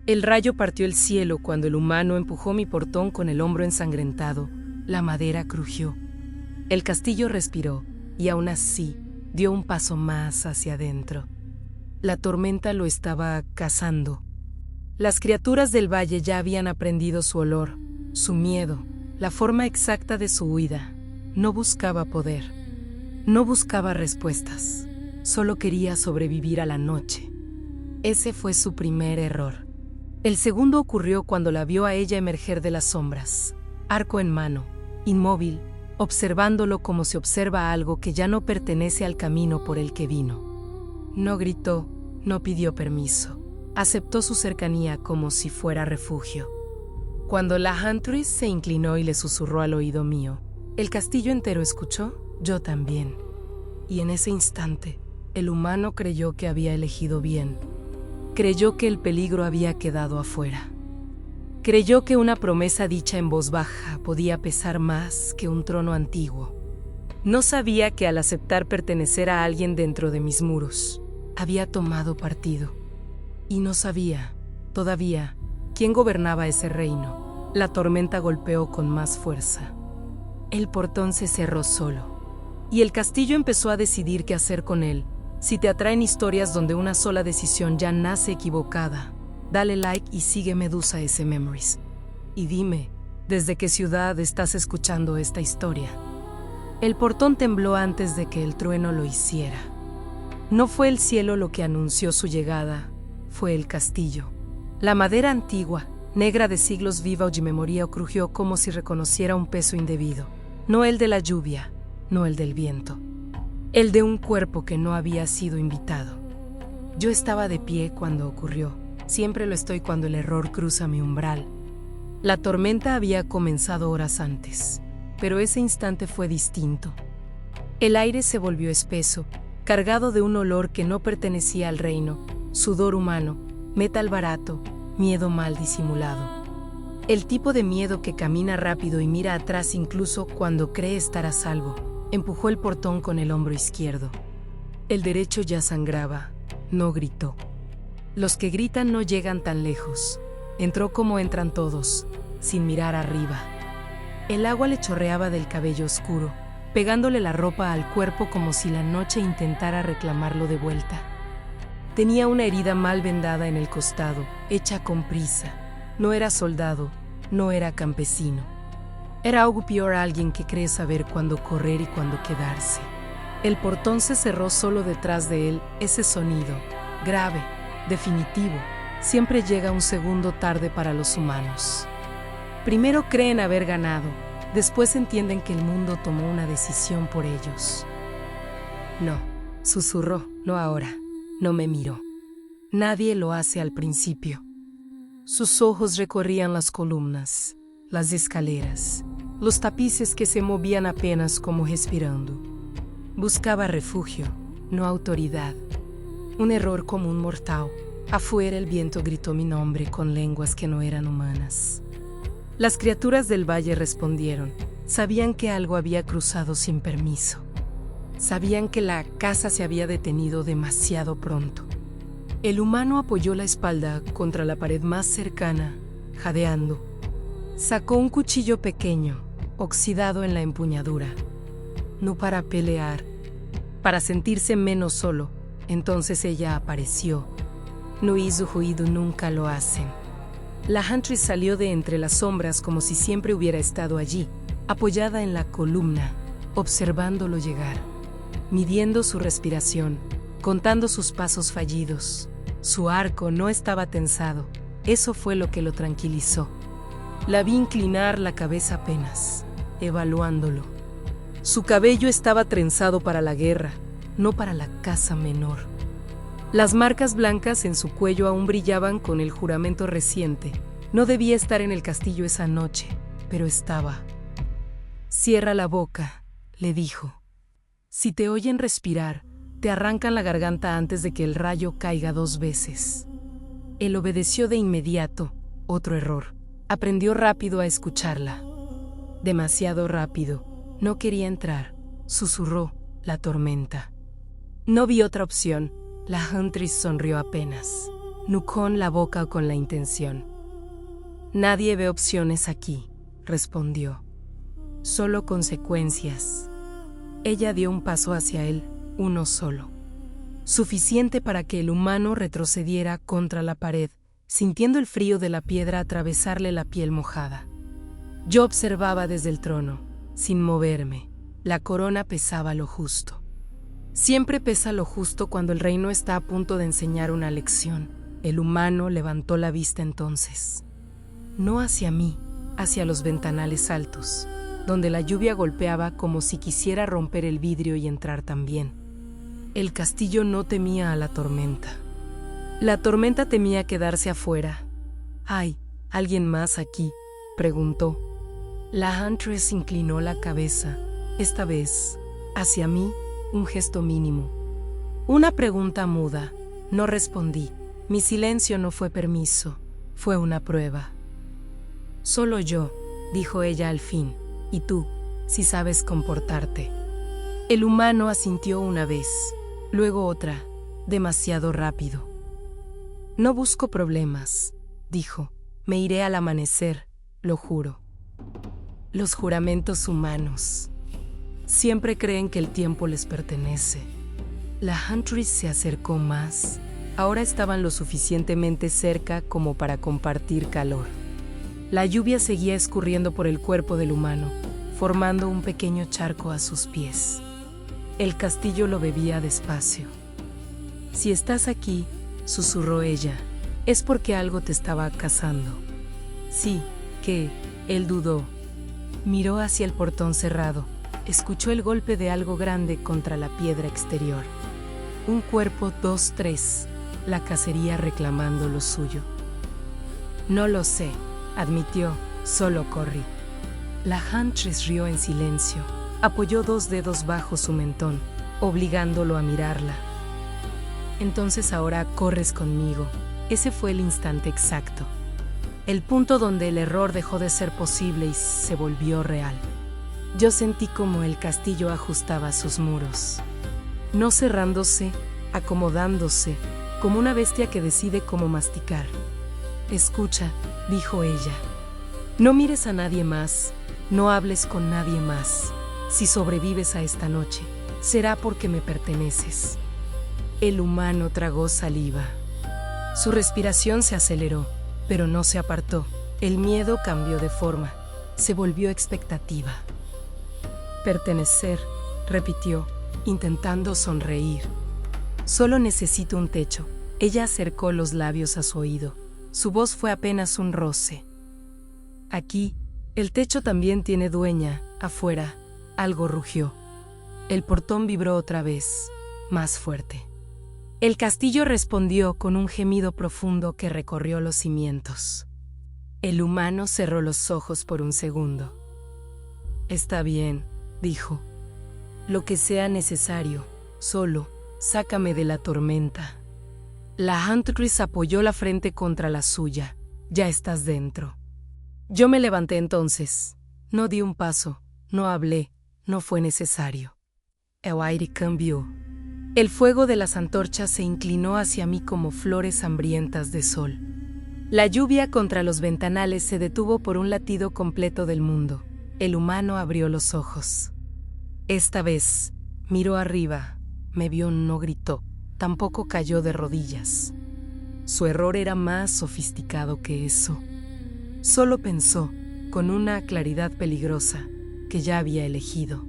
El rayo partió el cielo cuando el humano empujó mi portón con el hombro ensangrentado. La madera crujió. El castillo respiró y aún así dio un paso más hacia adentro. La tormenta lo estaba cazando. Las criaturas del valle ya habían aprendido su olor, su miedo, la forma exacta de su huida. No buscaba poder, no buscaba respuestas, solo quería sobrevivir a la noche. Ese fue su primer error. El segundo ocurrió cuando la vio a ella emerger de las sombras, arco en mano, inmóvil, observándolo como se observa algo que ya no pertenece al camino por el que vino. No gritó, no pidió permiso. Aceptó su cercanía como si fuera refugio. Cuando la Huntress se inclinó y le susurró al oído mío, el castillo entero escuchó, yo también. Y en ese instante, el humano creyó que había elegido bien. Creyó que el peligro había quedado afuera. Creyó que una promesa dicha en voz baja podía pesar más que un trono antiguo. No sabía que al aceptar pertenecer a alguien dentro de mis muros, había tomado partido. Y no sabía, todavía, quién gobernaba ese reino. La tormenta golpeó con más fuerza. El portón se cerró solo. Y el castillo empezó a decidir qué hacer con él. Si te atraen historias donde una sola decisión ya nace equivocada, dale like y sigue Medusa S. Memories. Y dime, ¿desde qué ciudad estás escuchando esta historia? El portón tembló antes de que el trueno lo hiciera. No fue el cielo lo que anunció su llegada, fue el castillo. La madera antigua, negra de siglos viva y memoria, crujió como si reconociera un peso indebido. No el de la lluvia, no el del viento. El de un cuerpo que no había sido invitado. Yo estaba de pie cuando ocurrió. Siempre lo estoy cuando el error cruza mi umbral. La tormenta había comenzado horas antes, pero ese instante fue distinto. El aire se volvió espeso, cargado de un olor que no pertenecía al reino, sudor humano, metal barato, miedo mal disimulado. El tipo de miedo que camina rápido y mira atrás incluso cuando cree estar a salvo. Empujó el portón con el hombro izquierdo. El derecho ya sangraba, no gritó. Los que gritan no llegan tan lejos. Entró como entran todos, sin mirar arriba. El agua le chorreaba del cabello oscuro, pegándole la ropa al cuerpo como si la noche intentara reclamarlo de vuelta. Tenía una herida mal vendada en el costado, hecha con prisa. No era soldado, no era campesino. Era algo peor, alguien que cree saber cuándo correr y cuándo quedarse. El portón se cerró solo detrás de él. Ese sonido, grave, definitivo, siempre llega un segundo tarde para los humanos. Primero creen haber ganado, después entienden que el mundo tomó una decisión por ellos. No, susurró, no ahora, no me miró. Nadie lo hace al principio. Sus ojos recorrían las columnas, las escaleras, los tapices que se movían apenas como respirando. Buscaba refugio, no autoridad. Un error común mortal. Afuera el viento gritó mi nombre con lenguas que no eran humanas. Las criaturas del valle respondieron. Sabían que algo había cruzado sin permiso. Sabían que la casa se había detenido demasiado pronto. El humano apoyó la espalda contra la pared más cercana, jadeando. Sacó un cuchillo pequeño, oxidado en la empuñadura. No para pelear, para sentirse menos solo. Entonces ella apareció. No hizo ruido, nunca lo hacen. La Huntress salió de entre las sombras como si siempre hubiera estado allí, apoyada en la columna, observándolo llegar, midiendo su respiración, contando sus pasos fallidos. Su arco no estaba tensado. Eso fue lo que lo tranquilizó. La vi inclinar la cabeza apenas, evaluándolo. Su cabello estaba trenzado para la guerra, no para la caza menor. Las marcas blancas en su cuello aún brillaban con el juramento reciente. No debía estar en el castillo esa noche, pero estaba. Cierra la boca, le dijo. Si te oyen respirar, te arrancan la garganta antes de que el rayo caiga 2 veces. Él obedeció de inmediato. Otro error. Aprendió rápido a escucharla. Demasiado rápido. No quería entrar. Susurró la tormenta. No vi otra opción. La Huntress sonrió apenas. Nucón la boca con la intención. Nadie ve opciones aquí, respondió. Solo consecuencias. Ella dio un paso hacia él, uno solo. Suficiente para que el humano retrocediera contra la pared, sintiendo el frío de la piedra atravesarle la piel mojada. Yo observaba desde el trono, sin moverme. La corona pesaba lo justo. Siempre pesa lo justo cuando el reino está a punto de enseñar una lección. El humano levantó la vista entonces. No hacia mí, hacia los ventanales altos, donde la lluvia golpeaba como si quisiera romper el vidrio y entrar también. El castillo no temía a la tormenta. La tormenta temía quedarse afuera. «¿Hay alguien más aquí?», preguntó. La Huntress inclinó la cabeza, esta vez, hacia mí, un gesto mínimo. Una pregunta muda. No respondí. Mi silencio no fue permiso, fue una prueba. «Solo yo», dijo ella al fin, «y tú, si sabes comportarte». El humano asintió una vez, luego otra, demasiado rápido. «No busco problemas», dijo. «Me iré al amanecer, lo juro». Los juramentos humanos. Siempre creen que el tiempo les pertenece. La Huntress se acercó más. Ahora estaban lo suficientemente cerca como para compartir calor. La lluvia seguía escurriendo por el cuerpo del humano, formando un pequeño charco a sus pies. El castillo lo bebía despacio. «Si estás aquí», susurró ella, «es porque algo te estaba cazando». «Sí, ¿qué?», él dudó. Miró hacia el portón cerrado. Escuchó el golpe de algo grande contra la piedra exterior. Un cuerpo 2-3, la cacería reclamando lo suyo. «No lo sé», admitió, «solo corrí». La Huntress rió en silencio. Apoyó 2 dedos bajo su mentón, obligándolo a mirarla. «Entonces ahora corres conmigo». Ese fue el instante exacto. El punto donde el error dejó de ser posible y se volvió real. Yo sentí como el castillo ajustaba sus muros. No cerrándose, acomodándose, como una bestia que decide cómo masticar. «Escucha», dijo ella. «No mires a nadie más, no hables con nadie más. Si sobrevives a esta noche, será porque me perteneces». El humano tragó saliva. Su respiración se aceleró, pero no se apartó. El miedo cambió de forma. Se volvió expectativa. «Pertenecer», repitió, intentando sonreír. «Solo necesito un techo». Ella acercó los labios a su oído. Su voz fue apenas un roce. «Aquí, el techo también tiene dueña, afuera». Algo rugió. El portón vibró otra vez, más fuerte. El castillo respondió con un gemido profundo que recorrió los cimientos. El humano cerró los ojos por un segundo. «Está bien», dijo. «Lo que sea necesario, solo sácame de la tormenta». La Huntress apoyó la frente contra la suya. «Ya estás dentro». Yo me levanté entonces. No di un paso, no hablé, no fue necesario. El aire cambió. El fuego de las antorchas se inclinó hacia mí como flores hambrientas de sol. La lluvia contra los ventanales se detuvo por un latido completo del mundo. El humano abrió los ojos. Esta vez, miró arriba, me vio, no gritó, tampoco cayó de rodillas. Su error era más sofisticado que eso. Solo pensó, con una claridad peligrosa, que ya había elegido.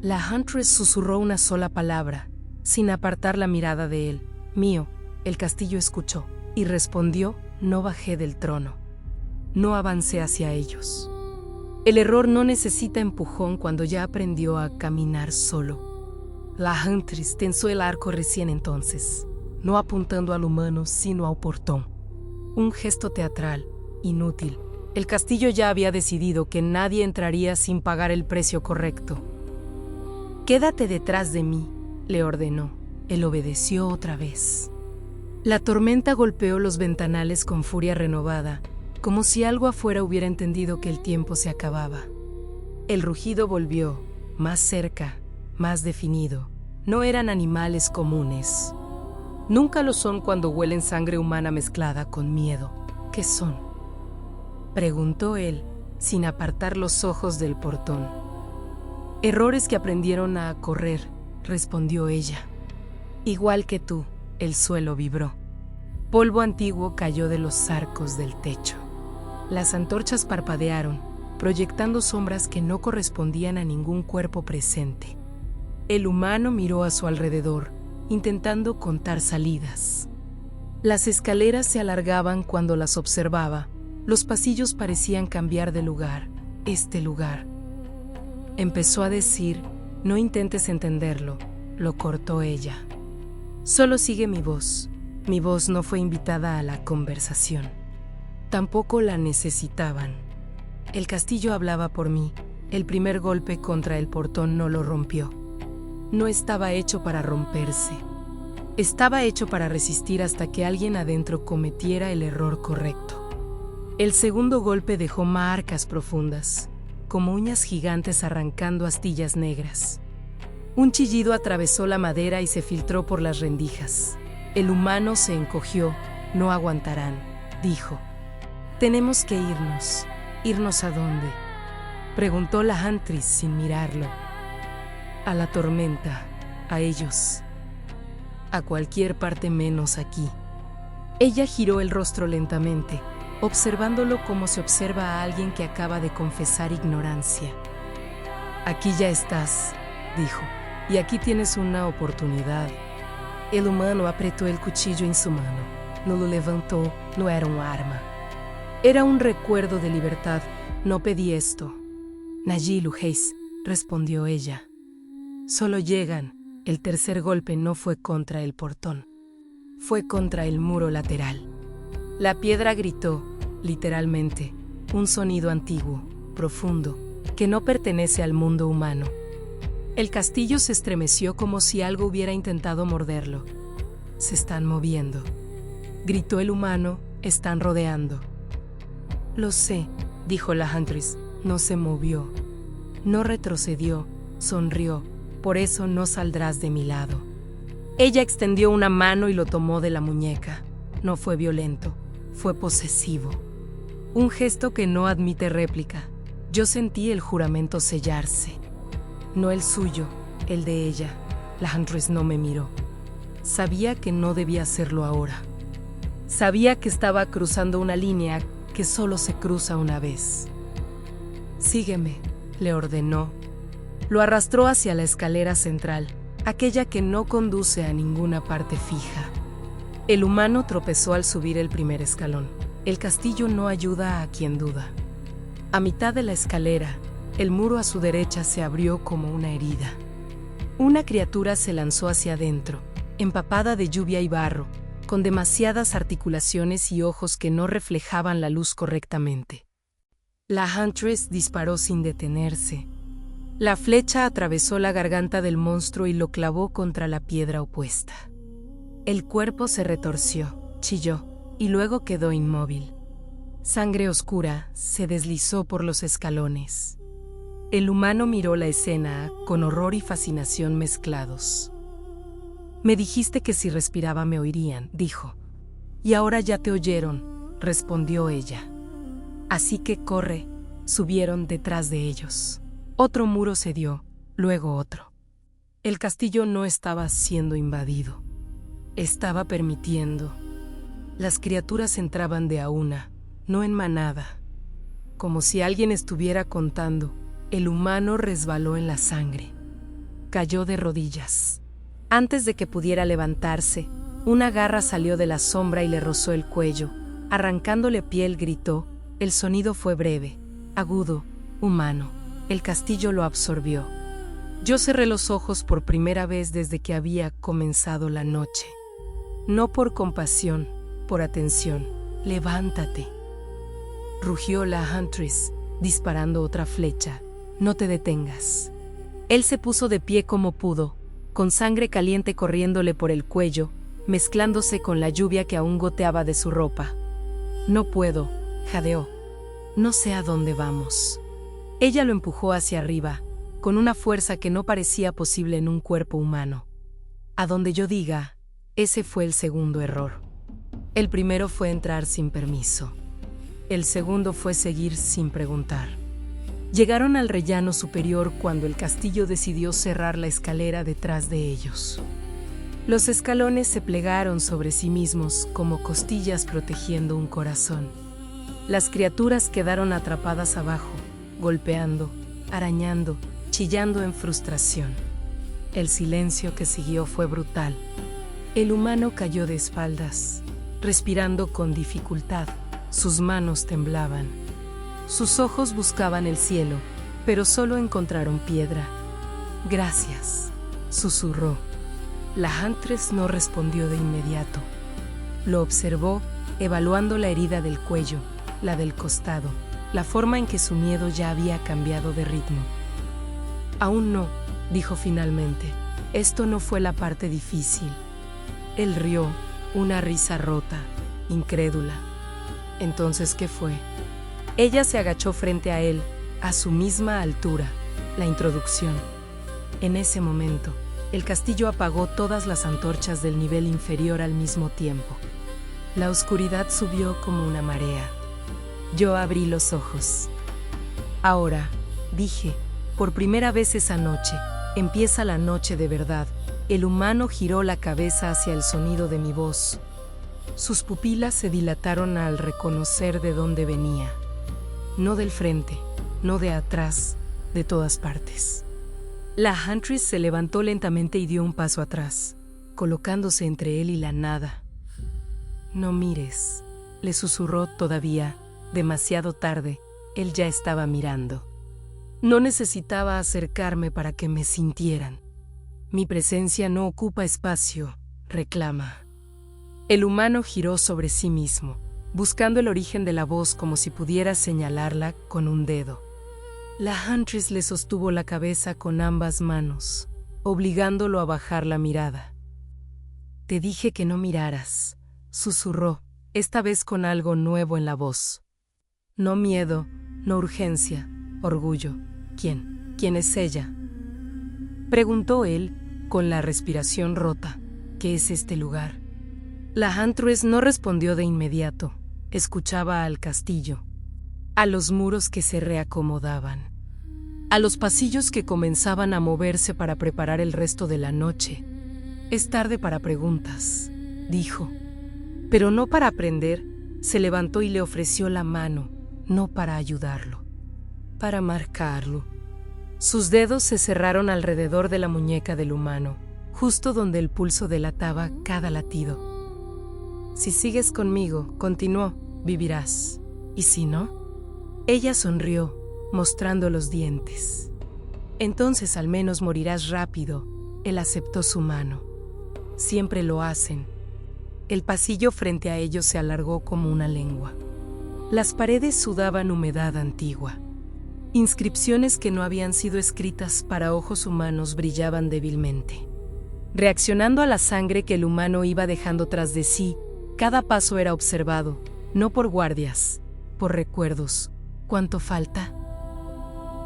La Huntress susurró una sola palabra, sin apartar la mirada de él. «Mío». El castillo escuchó, y respondió: «No bajé del trono. No avancé hacia ellos». El error no necesita empujón cuando ya aprendió a caminar solo. La Huntress tensó el arco recién entonces, no apuntando al humano, sino al portón. Un gesto teatral, inútil. El castillo ya había decidido que nadie entraría sin pagar el precio correcto. «Quédate detrás de mí», le ordenó. Él obedeció otra vez. La tormenta golpeó los ventanales con furia renovada, como si algo afuera hubiera entendido que el tiempo se acababa. El rugido volvió, más cerca, más definido. No eran animales comunes. Nunca lo son cuando huelen sangre humana mezclada con miedo. ¿Qué son?, preguntó él, sin apartar los ojos del portón. Errores que aprendieron a correr, respondió ella. Igual que tú, el suelo vibró. Polvo antiguo cayó de los arcos del techo. Las antorchas parpadearon, proyectando sombras que no correspondían a ningún cuerpo presente. El humano miró a su alrededor, intentando contar salidas. Las escaleras se alargaban cuando las observaba. Los pasillos parecían cambiar de lugar, este lugar. Empezó a decir, no intentes entenderlo, lo cortó ella. Solo sigue mi voz. Mi voz no fue invitada a la conversación. Tampoco la necesitaban. El castillo hablaba por mí. El primer golpe contra el portón no lo rompió. No estaba hecho para romperse. Estaba hecho para resistir hasta que alguien adentro cometiera el error correcto. El segundo golpe dejó marcas profundas, como uñas gigantes arrancando astillas negras. Un chillido atravesó la madera y se filtró por las rendijas. El humano se encogió. No aguantarán, dijo. Tenemos que irnos. ¿Irnos a dónde?, preguntó la Huntress sin mirarlo. A la tormenta, a ellos. A cualquier parte menos aquí. Ella giró el rostro lentamente, observándolo como se observa a alguien que acaba de confesar ignorancia. Aquí ya estás, dijo, y aquí tienes una oportunidad. El humano apretó el cuchillo en su mano. No lo levantó, no era un arma. Era un recuerdo de libertad. No pedí esto. Nayilu Hayes, respondió ella. Solo llegan. El tercer golpe no fue contra el portón. Fue contra el muro lateral. La piedra gritó, literalmente, un sonido antiguo, profundo, que no pertenece al mundo humano. El castillo se estremeció como si algo hubiera intentado morderlo. Se están moviendo, gritó el humano, están rodeando. Lo sé, dijo la Huntress, no se movió. No retrocedió, sonrió, por eso no saldrás de mi lado. Ella extendió una mano y lo tomó de la muñeca. No fue violento, fue posesivo. Un gesto que no admite réplica. Yo sentí el juramento sellarse. No el suyo, el de ella. La Huntress no me miró. Sabía que no debía hacerlo ahora. Sabía que estaba cruzando una línea que solo se cruza una vez. Sígueme, le ordenó. Lo arrastró hacia la escalera central, aquella que no conduce a ninguna parte fija. El humano tropezó al subir el primer escalón. El castillo no ayuda a quien duda. A mitad de la escalera, el muro a su derecha se abrió como una herida. Una criatura se lanzó hacia adentro, empapada de lluvia y barro, con demasiadas articulaciones y ojos que no reflejaban la luz correctamente. La Huntress disparó sin detenerse. La flecha atravesó la garganta del monstruo y lo clavó contra la piedra opuesta. El cuerpo se retorció, chilló, y luego quedó inmóvil. Sangre oscura se deslizó por los escalones. El humano miró la escena con horror y fascinación mezclados. Me dijiste que si respiraba me oirían, dijo. Y ahora ya te oyeron, respondió ella. Así que corre. Subieron detrás de ellos. Otro muro cedió, luego otro. El castillo no estaba siendo invadido. Estaba permitiendo. Las criaturas entraban de a una, no en manada. Como si alguien estuviera contando, el humano resbaló en la sangre. Cayó de rodillas. Antes de que pudiera levantarse, una garra salió de la sombra y le rozó el cuello. Arrancándole piel gritó. El sonido fue breve, agudo, humano. El castillo lo absorbió. Yo cerré los ojos por primera vez desde que había comenzado la noche. No por compasión, por atención. Levántate. Rugió la Huntress, disparando otra flecha. No te detengas. Él se puso de pie como pudo, con sangre caliente corriéndole por el cuello, mezclándose con la lluvia que aún goteaba de su ropa. No puedo, jadeó. No sé a dónde vamos. Ella lo empujó hacia arriba, con una fuerza que no parecía posible en un cuerpo humano. A donde yo diga, Ese fue el segundo error. El primero fue entrar sin permiso. El segundo fue seguir sin preguntar. Llegaron al rellano superior cuando el castillo decidió cerrar la escalera detrás de ellos. Los escalones se plegaron sobre sí mismos como costillas protegiendo un corazón. Las criaturas quedaron atrapadas abajo, golpeando, arañando, chillando en frustración. El silencio que siguió fue brutal. El humano cayó de espaldas, respirando con dificultad. Sus manos temblaban. Sus ojos buscaban el cielo, pero solo encontraron piedra. «Gracias», susurró. La Huntress no respondió de inmediato. Lo observó, evaluando la herida del cuello, la del costado, la forma en que su miedo ya había cambiado de ritmo. «Aún no», dijo finalmente. «Esto no fue la parte difícil». Él rió, una risa rota, incrédula. «¿Entonces qué fue?» Ella se agachó frente a él, a su misma altura, la introducción. En ese momento, el castillo apagó todas las antorchas del nivel inferior al mismo tiempo. La oscuridad subió como una marea. Yo abrí los ojos. «Ahora», dije, por primera vez esa noche, empieza la noche de verdad. El humano giró la cabeza hacia el sonido de mi voz. Sus pupilas se dilataron al reconocer de dónde venía. No del frente, no de atrás, de todas partes. La Huntress se levantó lentamente y dio un paso atrás, colocándose entre él y la nada. «No mires», le susurró todavía, demasiado tarde. Él ya estaba mirando. No necesitaba acercarme para que me sintieran. Mi presencia no ocupa espacio, reclama. El humano giró sobre sí mismo, buscando el origen de la voz como si pudiera señalarla con un dedo. La Huntress le sostuvo la cabeza con ambas manos, obligándolo a bajar la mirada. «Te dije que no miraras», susurró, esta vez con algo nuevo en la voz. «No miedo, no urgencia, orgullo. ¿Quién? ¿Quién es ella?», preguntó él, con la respiración rota. «¿Qué es este lugar?». La Huntress no respondió de inmediato. Escuchaba al castillo, a los muros que se reacomodaban, a los pasillos que comenzaban a moverse para preparar el resto de la noche. «Es tarde para preguntas», dijo. Pero no para aprender. Se levantó y le ofreció la mano, no para ayudarlo, para marcarlo. Sus dedos se cerraron alrededor de la muñeca del humano, justo donde el pulso delataba cada latido. «Si sigues conmigo», continuó, «vivirás. ¿Y si no?». Ella sonrió, mostrando los dientes. «Entonces al menos morirás rápido». Él aceptó su mano. «Siempre lo hacen». El pasillo frente a ellos se alargó como una lengua. Las paredes sudaban humedad antigua. Inscripciones que no habían sido escritas para ojos humanos brillaban débilmente. Reaccionando a la sangre que el humano iba dejando tras de sí, cada paso era observado, no por guardias, por recuerdos. «¿Cuánto falta?»,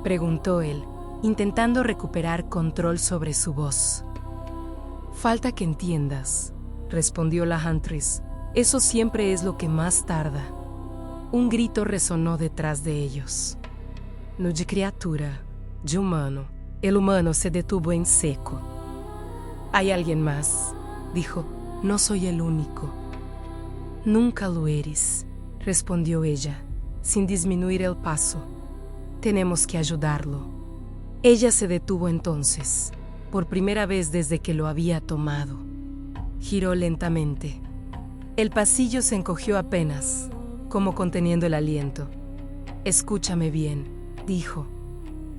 preguntó él, intentando recuperar control sobre su voz. «Falta que entiendas», respondió la Huntress. «Eso siempre es lo que más tarda». Un grito resonó detrás de ellos. «No de criatura, de humano». El humano se detuvo en seco. «Hay alguien más», dijo. «No soy el único». «Nunca lo eres», respondió ella, sin disminuir el paso. «Tenemos que ayudarlo». Ella se detuvo entonces, por primera vez desde que lo había tomado. Giró lentamente. El pasillo se encogió apenas, como conteniendo el aliento. «Escúchame bien», dijo.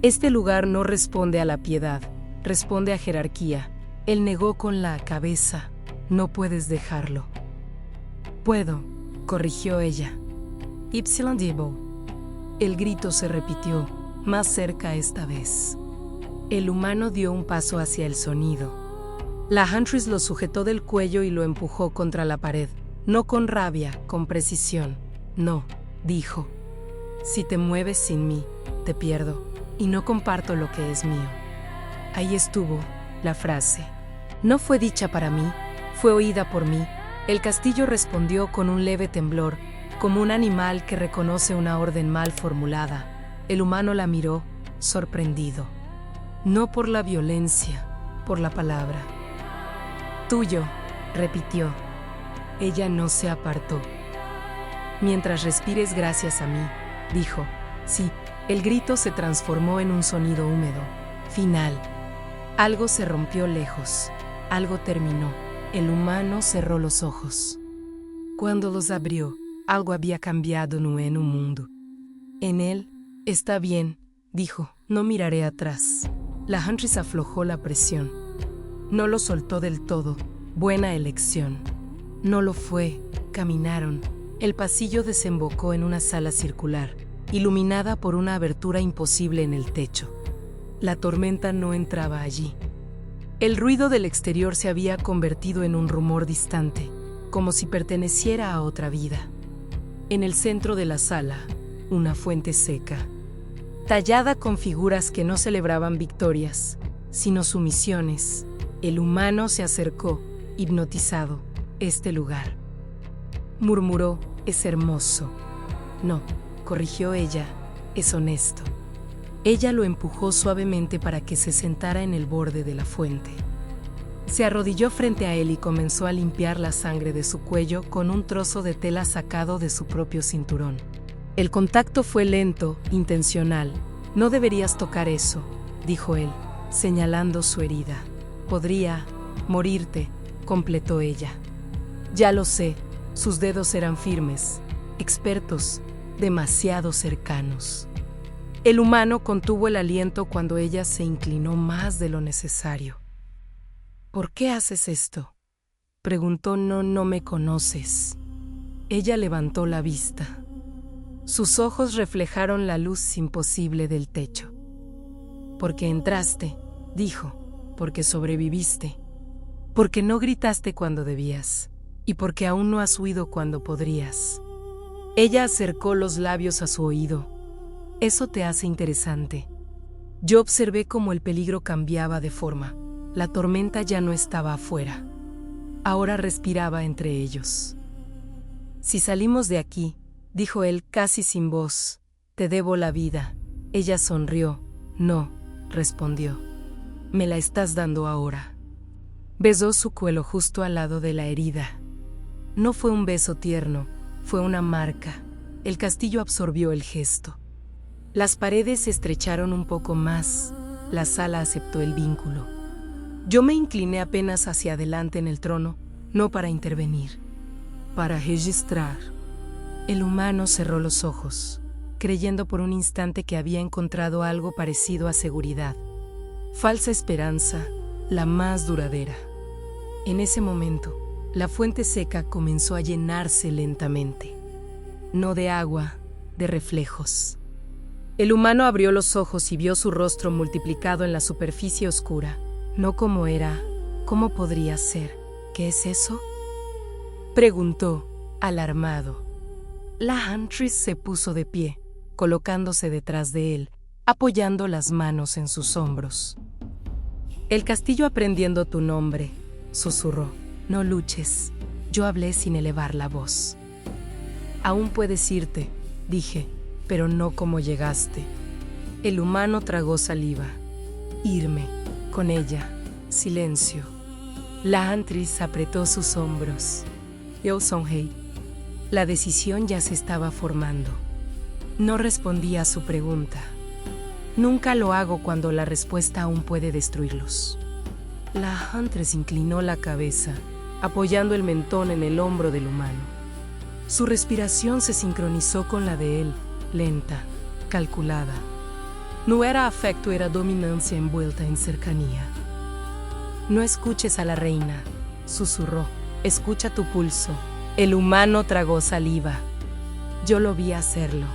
«Este lugar no responde a la piedad, responde a jerarquía». Él negó con la cabeza. «No puedes dejarlo». «Puedo», corrigió ella. «Ypsilon Debo». El grito se repitió, más cerca esta vez. El humano dio un paso hacia el sonido. La Huntress lo sujetó del cuello y lo empujó contra la pared, no con rabia, con precisión. «No», dijo. «Si te mueves sin mí, te pierdo, y no comparto lo que es mío». Ahí estuvo la frase. No fue dicha para mí, Fue oída por mí. El castillo respondió con un leve temblor, como un animal que reconoce una orden mal formulada. El humano la miró, sorprendido. No por la violencia, por la palabra. Tuyo, repitió. Ella no se apartó. Mientras respires gracias a mí, dijo. Sí, el grito se transformó en un sonido húmedo, final. Algo se rompió lejos, algo terminó. El humano cerró los ojos. Cuando los abrió, algo había cambiado en un mundo. En él, está bien, dijo, no miraré atrás. La Huntress aflojó la presión. No lo soltó del todo, buena elección. No lo fue, caminaron. El pasillo desembocó en una sala circular, iluminada por una abertura imposible en el techo. La tormenta no entraba allí. El ruido del exterior se había convertido en un rumor distante, como si perteneciera a otra vida. En el centro de la sala, una fuente seca, tallada con figuras que no celebraban victorias, sino sumisiones. El humano se acercó, hipnotizado. Este lugar. Murmuró, es hermoso. No, corrigió ella, es honesto. Ella lo empujó suavemente para que se sentara en el borde de la fuente. Se arrodilló frente a él y comenzó a limpiar la sangre de su cuello con un trozo de tela sacado de su propio cinturón. El contacto fue lento, intencional. No deberías tocar eso, dijo él, señalando su herida. Podría morirte, completó ella. Ya lo sé, sus dedos eran firmes, expertos, demasiado cercanos. El humano contuvo el aliento cuando ella se inclinó más de lo necesario. ¿Por qué haces esto?, preguntó. No me conoces. Ella levantó la vista. Sus ojos reflejaron la luz imposible del techo. Porque entraste, dijo, porque sobreviviste, porque no gritaste cuando debías, y porque aún no has huido cuando podrías. Ella acercó los labios a su oído. Eso te hace interesante. Yo observé cómo el peligro cambiaba de forma. La tormenta ya no estaba afuera. Ahora respiraba entre ellos. Si salimos de aquí, dijo él casi sin voz, te debo la vida. Ella sonrió. No, respondió. Me la estás dando ahora. Besó su cuello justo al lado de la herida. No fue un beso tierno, fue una marca. El castillo absorbió el gesto. Las paredes se estrecharon un poco más. La sala aceptó el vínculo. Yo me incliné apenas hacia adelante en el trono, no para intervenir, para registrar. El humano cerró los ojos, creyendo por un instante que había encontrado algo parecido a seguridad. Falsa esperanza, la más duradera. En ese momento, la fuente seca comenzó a llenarse lentamente. No de agua, de reflejos. El humano abrió los ojos y vio su rostro multiplicado en la superficie oscura. No como era, ¿cómo podría ser? ¿Qué es eso?, preguntó, alarmado. La Huntress se puso de pie, colocándose detrás de él, apoyando las manos en sus hombros. El castillo aprendiendo tu nombre, susurró. No luches. Yo hablé sin elevar la voz. Aún puedes irte, dije, pero no como llegaste. El humano tragó saliva. Irme, con ella, silencio. La Huntress apretó sus hombros. Yo sonreí. La decisión ya se estaba formando. No respondí a su pregunta. Nunca lo hago cuando la respuesta aún puede destruirlos. La Huntress inclinó la cabeza, apoyando el mentón en el hombro del humano. Su respiración se sincronizó con la de él, lenta, calculada. No era afecto, era dominancia envuelta en cercanía. No escuches a la reina, susurró. Escucha tu pulso. El humano tragó saliva. Yo lo vi hacerlo.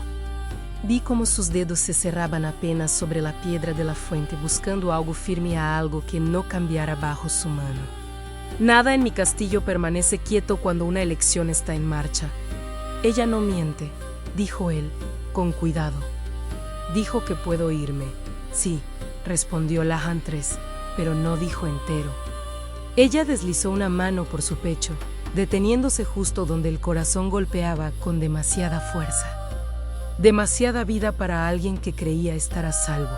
Vi cómo sus dedos se cerraban apenas sobre la piedra de la fuente, buscando algo firme a algo que no cambiara bajo su mano. Nada en mi castillo permanece quieto cuando una elección está en marcha. Ella no miente, dijo él, con cuidado. Dijo que puedo irme. Sí, respondió la Huntress, pero no dijo entero. Ella deslizó una mano por su pecho, deteniéndose justo donde el corazón golpeaba con demasiada fuerza. Demasiada vida para alguien que creía estar a salvo.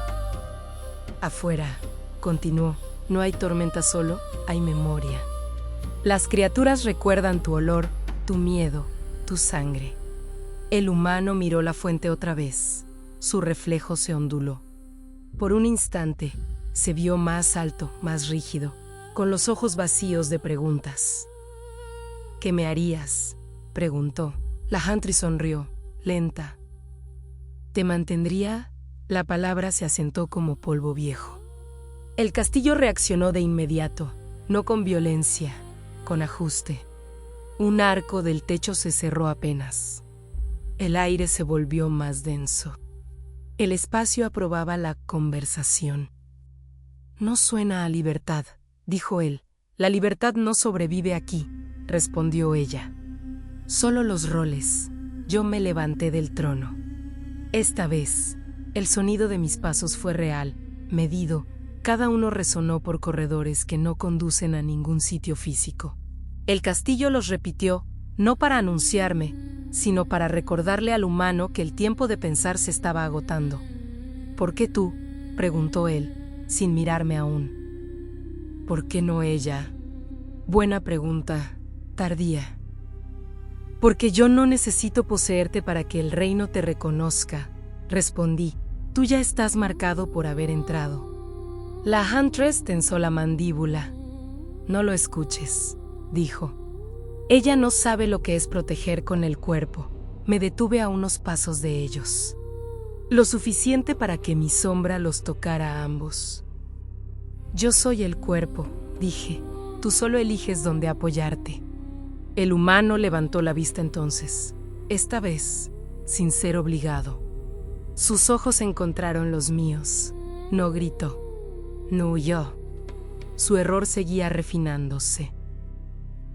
Afuera, continuó, no hay tormenta solo, hay memoria. Las criaturas recuerdan tu olor, tu miedo, tu sangre. El humano miró la fuente otra vez. Su reflejo se onduló. Por un instante, se vio más alto, más rígido, con los ojos vacíos de preguntas. ¿Qué me harías?, preguntó. La Huntry sonrió, lenta. ¿Te mantendría? La palabra se asentó como polvo viejo. El castillo reaccionó de inmediato, no con violencia, con ajuste. Un arco del techo se cerró apenas. El aire se volvió más denso. El espacio aprobaba la conversación. No suena a libertad, dijo él. La libertad no sobrevive aquí, respondió ella. Solo los roles. Yo me levanté del trono. Esta vez, el sonido de mis pasos fue real, medido, cada uno resonó por corredores que no conducen a ningún sitio físico. El castillo los repitió, no para anunciarme, sino para recordarle al humano que el tiempo de pensar se estaba agotando. ¿Por qué tú?, preguntó él, sin mirarme aún. ¿Por qué no ella? Buena pregunta, tardía. Porque yo no necesito poseerte para que el reino te reconozca, respondí. Tú ya estás marcado por haber entrado. La Huntress tensó la mandíbula. No lo escuches, dijo. Ella no sabe lo que es proteger con el cuerpo. Me detuve a unos pasos de ellos. Lo suficiente para que mi sombra los tocara a ambos. Yo soy el cuerpo, dije. Tú solo eliges dónde apoyarte. El humano levantó la vista entonces, esta vez, sin ser obligado. Sus ojos encontraron los míos. No gritó. No huyó. Su error seguía refinándose.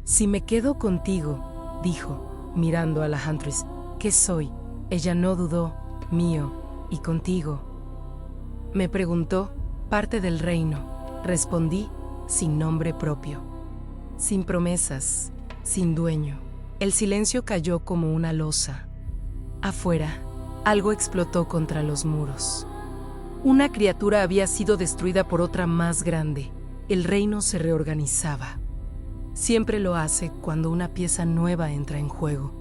Si me quedo contigo, dijo, mirando a la Huntress, ¿qué soy? Ella no dudó. Mío, y contigo. Me preguntó, parte del reino. Respondí, sin nombre propio. Sin promesas, sin dueño. El silencio cayó como una losa. Afuera, algo explotó contra los muros. Una criatura había sido destruida por otra más grande. El reino se reorganizaba. Siempre lo hace cuando una pieza nueva entra en juego.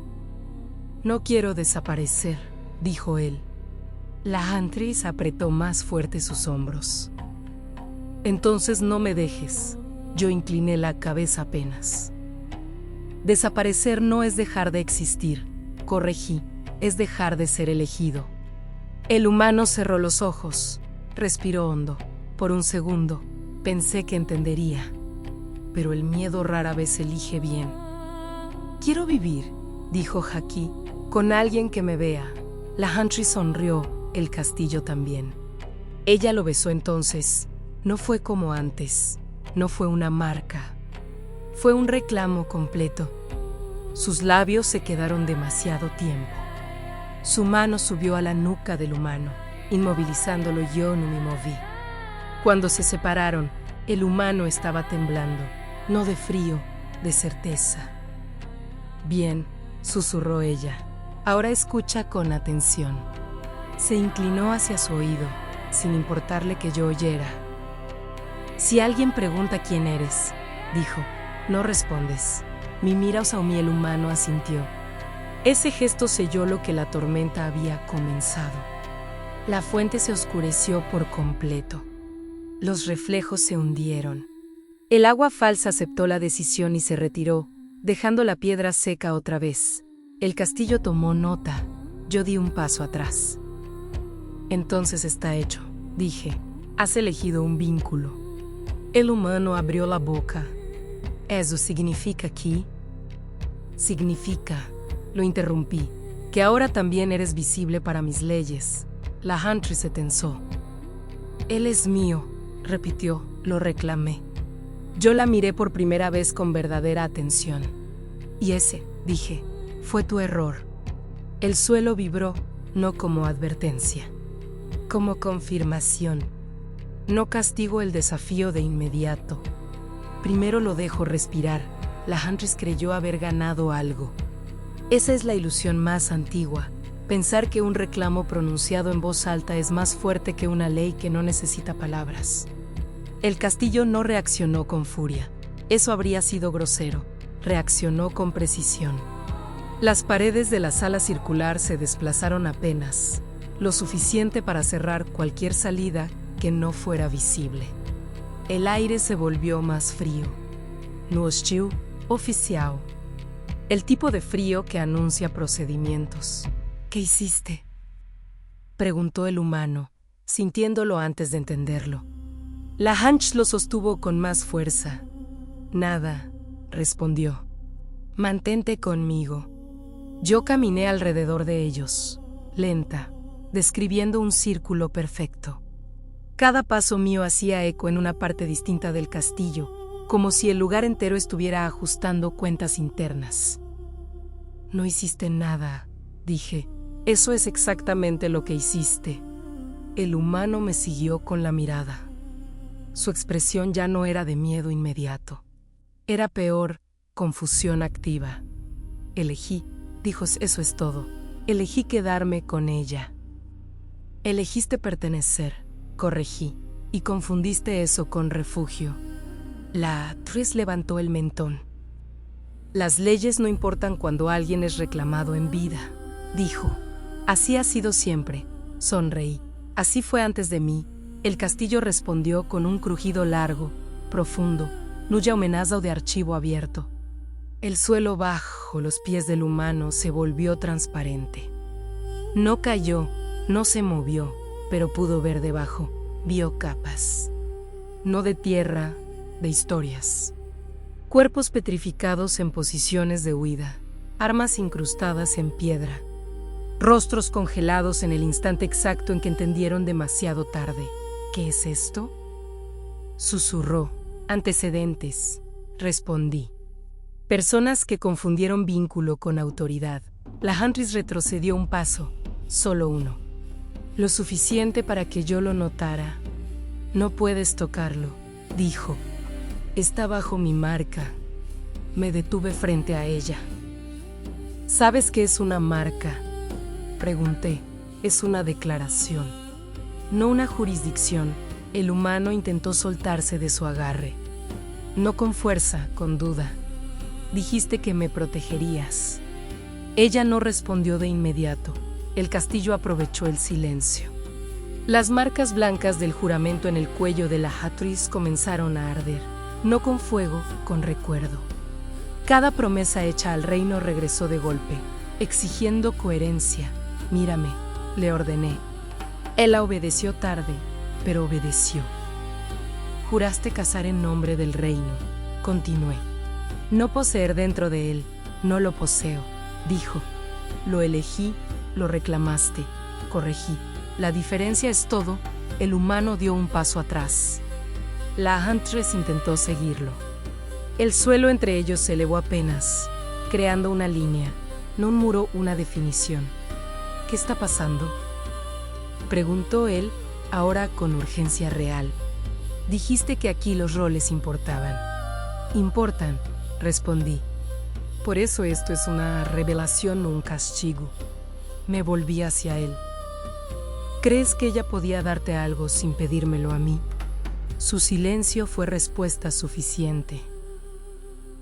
No quiero desaparecer, dijo él. La Huntress apretó más fuerte sus hombros. Entonces no me dejes. Yo incliné la cabeza apenas. Desaparecer no es dejar de existir, corregí, es dejar de ser elegido. El humano cerró los ojos, respiró hondo. Por un segundo, pensé que entendería. Pero el miedo rara vez elige bien. Quiero vivir, dijo Haki, con alguien que me vea. La Huntress sonrió, el castillo también. Ella lo besó entonces. No fue como antes, no fue una marca. Fue un reclamo completo. Sus labios se quedaron demasiado tiempo. Su mano subió a la nuca del humano, inmovilizándolo. Yo no me moví. Cuando se separaron, el humano estaba temblando, no de frío, de certeza. Bien, susurró ella. Ahora escucha con atención. Se inclinó hacia su oído, sin importarle que yo oyera. Si alguien pregunta quién eres, dijo, no respondes. Mi mira Osaumi, el humano asintió. Ese gesto selló lo que la tormenta había comenzado. La fuente se oscureció por completo. Los reflejos se hundieron. El agua falsa aceptó la decisión y se retiró, dejando la piedra seca otra vez. El castillo tomó nota. Yo di un paso atrás. Entonces está hecho, dije. Has elegido un vínculo. El humano abrió la boca. ¿Eso significa aquí? Significa, lo interrumpí, que ahora también eres visible para mis leyes. La Huntress se tensó. Él es mío, repitió, lo reclamé. Yo la miré por primera vez con verdadera atención. Y ese, dije, fue tu error. El suelo vibró, no como advertencia, como confirmación. No castigo el desafío de inmediato. Primero lo dejo respirar. La Huntress creyó haber ganado algo. Esa es la ilusión más antigua. Pensar que un reclamo pronunciado en voz alta es más fuerte que una ley que no necesita palabras. El castillo no reaccionó con furia. Eso habría sido grosero. Reaccionó con precisión. Las paredes de la sala circular se desplazaron apenas, lo suficiente para cerrar cualquier salida que no fuera visible. El aire se volvió más frío. No hostil, oficial. El tipo de frío que anuncia procedimientos. ¿Qué hiciste?, preguntó el humano, sintiéndolo antes de entenderlo. La Hunch lo sostuvo con más fuerza. Nada, respondió. Mantente conmigo. Yo caminé alrededor de ellos, lenta, describiendo un círculo perfecto. Cada paso mío hacía eco en una parte distinta del castillo, como si el lugar entero estuviera ajustando cuentas internas. No hiciste nada, dije. Eso es exactamente lo que hiciste. El humano me siguió con la mirada. Su expresión ya no era de miedo inmediato. Era peor, confusión activa. Elegí, dijo, eso es todo. Elegí quedarme con ella. Elegiste pertenecer, corregí, y confundiste eso con refugio. La actriz levantó el mentón. Las leyes no importan cuando alguien es reclamado en vida, dijo. Así ha sido siempre. Sonreí. Así fue antes de mí. El castillo respondió con un crujido largo, profundo, nuya amenaza de archivo abierto. El suelo bajo los pies del humano se volvió transparente. No cayó, no se movió, pero pudo ver debajo. Vio capas. No de tierra, de historias. Cuerpos petrificados en posiciones de huida, armas incrustadas en piedra. Rostros congelados en el instante exacto en que entendieron demasiado tarde. ¿Qué es esto?, susurró. Antecedentes, respondí. Personas que confundieron vínculo con autoridad. La Huntress retrocedió un paso, solo uno. Lo suficiente para que yo lo notara. No puedes tocarlo, dijo. Está bajo mi marca. Me detuve frente a ella. ¿Sabes qué es una marca?, pregunté. Es una declaración, no una jurisdicción. El humano intentó soltarse de su agarre. No con fuerza, con duda. Dijiste que me protegerías. Ella no respondió de inmediato. El castillo aprovechó el silencio. Las marcas blancas del juramento en el cuello de la Huntress comenzaron a arder, no con fuego, con recuerdo. Cada promesa hecha al reino regresó de golpe, exigiendo coherencia. Mírame, le ordené. Él la obedeció tarde, pero obedeció. Juraste cazar en nombre del reino, continué. No poseer dentro de él, no lo poseo, dijo. Lo elegí, lo reclamaste, corregí. La diferencia es todo. El humano dio un paso atrás. La Huntress intentó seguirlo. El suelo entre ellos se elevó apenas, creando una línea, no un muro, una definición. ¿Qué está pasando?, preguntó él, ahora con urgencia real. Dijiste que aquí los roles importaban. Importan, respondí. Por eso esto es una revelación, no un castigo. Me volví hacia él. ¿Crees que ella podía darte algo sin pedírmelo a mí? Su silencio fue respuesta suficiente.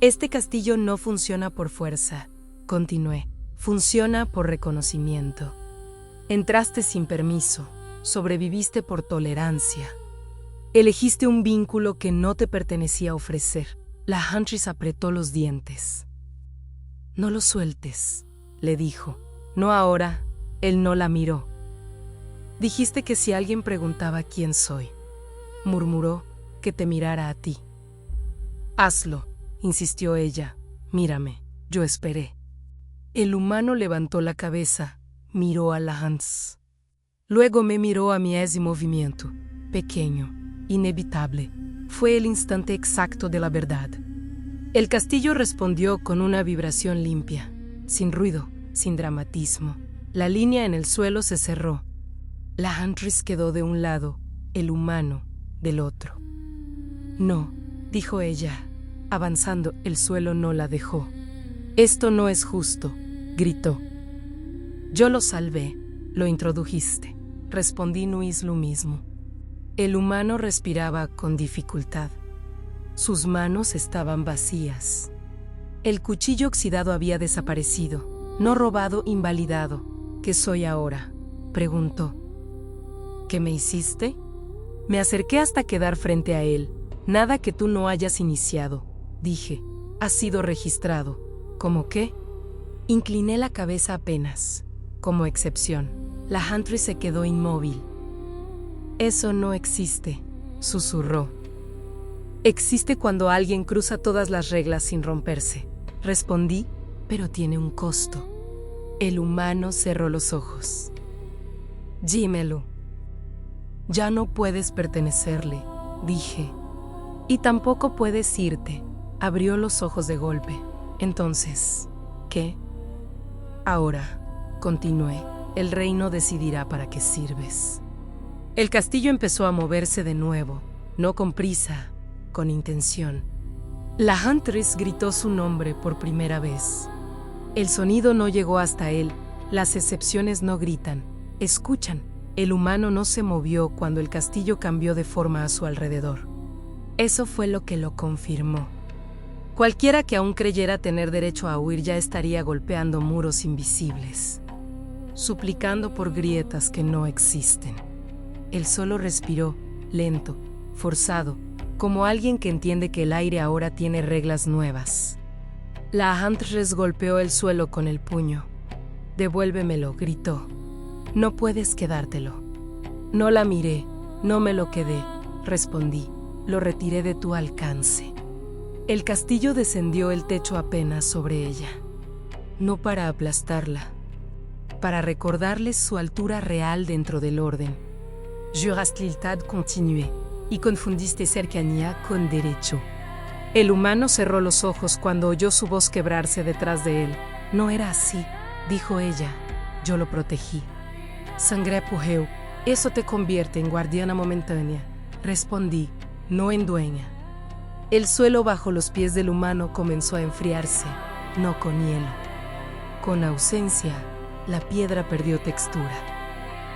Este castillo no funciona por fuerza, continué. Funciona por reconocimiento. Entraste sin permiso, sobreviviste por tolerancia. Elegiste un vínculo que no te pertenecía ofrecer. La Huntress apretó los dientes. No lo sueltes, le dijo. No ahora. Él no la miró. Dijiste que si alguien preguntaba quién soy, murmuró, que te mirara a ti. Hazlo, insistió ella. Mírame, yo esperé. El humano levantó la cabeza, miró a la Huntress. Luego me miró a mí ese movimiento, pequeño, inevitable. Fue el instante exacto de la verdad. El castillo respondió con una vibración limpia, sin ruido, sin dramatismo. La línea en el suelo se cerró. La Huntress quedó de un lado, el humano del otro. No, dijo ella, Avanzando, el suelo no la dejó. «Esto no es justo», gritó. «Yo lo salvé, lo introdujiste», respondí no es lo mismo. El humano respiraba con dificultad. Sus manos estaban vacías. El cuchillo oxidado había desaparecido, no robado, invalidado. «¿Qué soy ahora?», preguntó. «¿Qué me hiciste?». Me acerqué hasta quedar frente a él. «Nada que tú no hayas iniciado», dije. «Ha sido registrado». «¿Cómo qué?». Incliné la cabeza apenas. «Como excepción». La Huntress se quedó inmóvil. «Eso no existe», susurró. «Existe cuando alguien cruza todas las reglas sin romperse», respondí, «pero tiene un costo». El humano cerró los ojos. «Dímelo». «Ya no puedes pertenecerle», dije. «Y tampoco puedes irte». Abrió los ojos de golpe. «Entonces, ¿qué?». «Ahora», continué, «el reino decidirá para qué sirves». El castillo empezó a moverse de nuevo, no con prisa, con intención. La Huntress gritó su nombre por primera vez. El sonido no llegó hasta él. Las excepciones no gritan, escuchan. El humano no se movió cuando el castillo cambió de forma a su alrededor. Eso fue lo que lo confirmó. Cualquiera que aún creyera tener derecho a huir ya estaría golpeando muros invisibles, suplicando por grietas que no existen. Él solo respiró, lento, forzado, como alguien que entiende que el aire ahora tiene reglas nuevas. La Huntress golpeó el suelo con el puño. «Devuélvemelo», gritó. «No puedes quedártelo». No la miré, no me lo quedé, respondí. Lo retiré de tu alcance. El castillo descendió el techo apenas sobre ella. No para aplastarla, para recordarles su altura real dentro del orden. Jurastiltad continué, y confundiste cercanía con derecho. El humano cerró los ojos cuando oyó su voz quebrarse detrás de él. «No era así», dijo ella. «Yo lo protegí». «Sangre pujeu, eso te convierte en guardiana momentánea», respondí, «no en dueña». El suelo bajo los pies del humano comenzó a enfriarse, no con hielo. Con ausencia, la piedra perdió textura.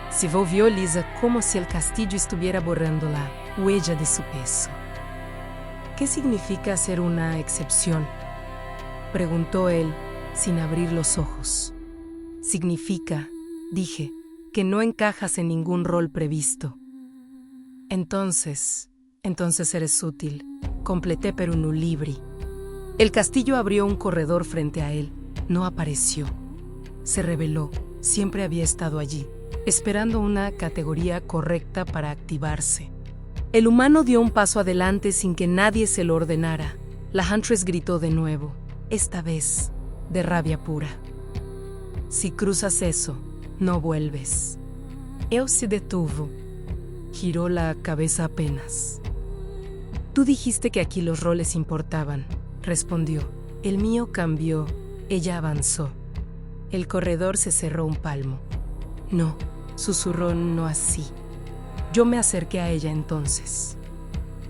Se volvió lisa como si el castillo estuviera borrando la huella de su peso. «¿Qué significa ser una excepción?», preguntó él, sin abrir los ojos. «Significa», dije, «que no encajas en ningún rol previsto». Entonces eres útil», completé per un libri. El castillo abrió un corredor frente a él. No apareció. Se reveló. Siempre había estado allí, esperando una categoría correcta para activarse. El humano dio un paso adelante sin que nadie se lo ordenara. La Huntress gritó de nuevo, esta vez de rabia pura. «Si cruzas eso, no vuelves». Él se detuvo. Giró la cabeza apenas. «Tú dijiste que aquí los roles importaban», respondió. «El mío cambió». Ella avanzó. El corredor se cerró un palmo. «No», susurró, «no así». Yo me acerqué a ella entonces.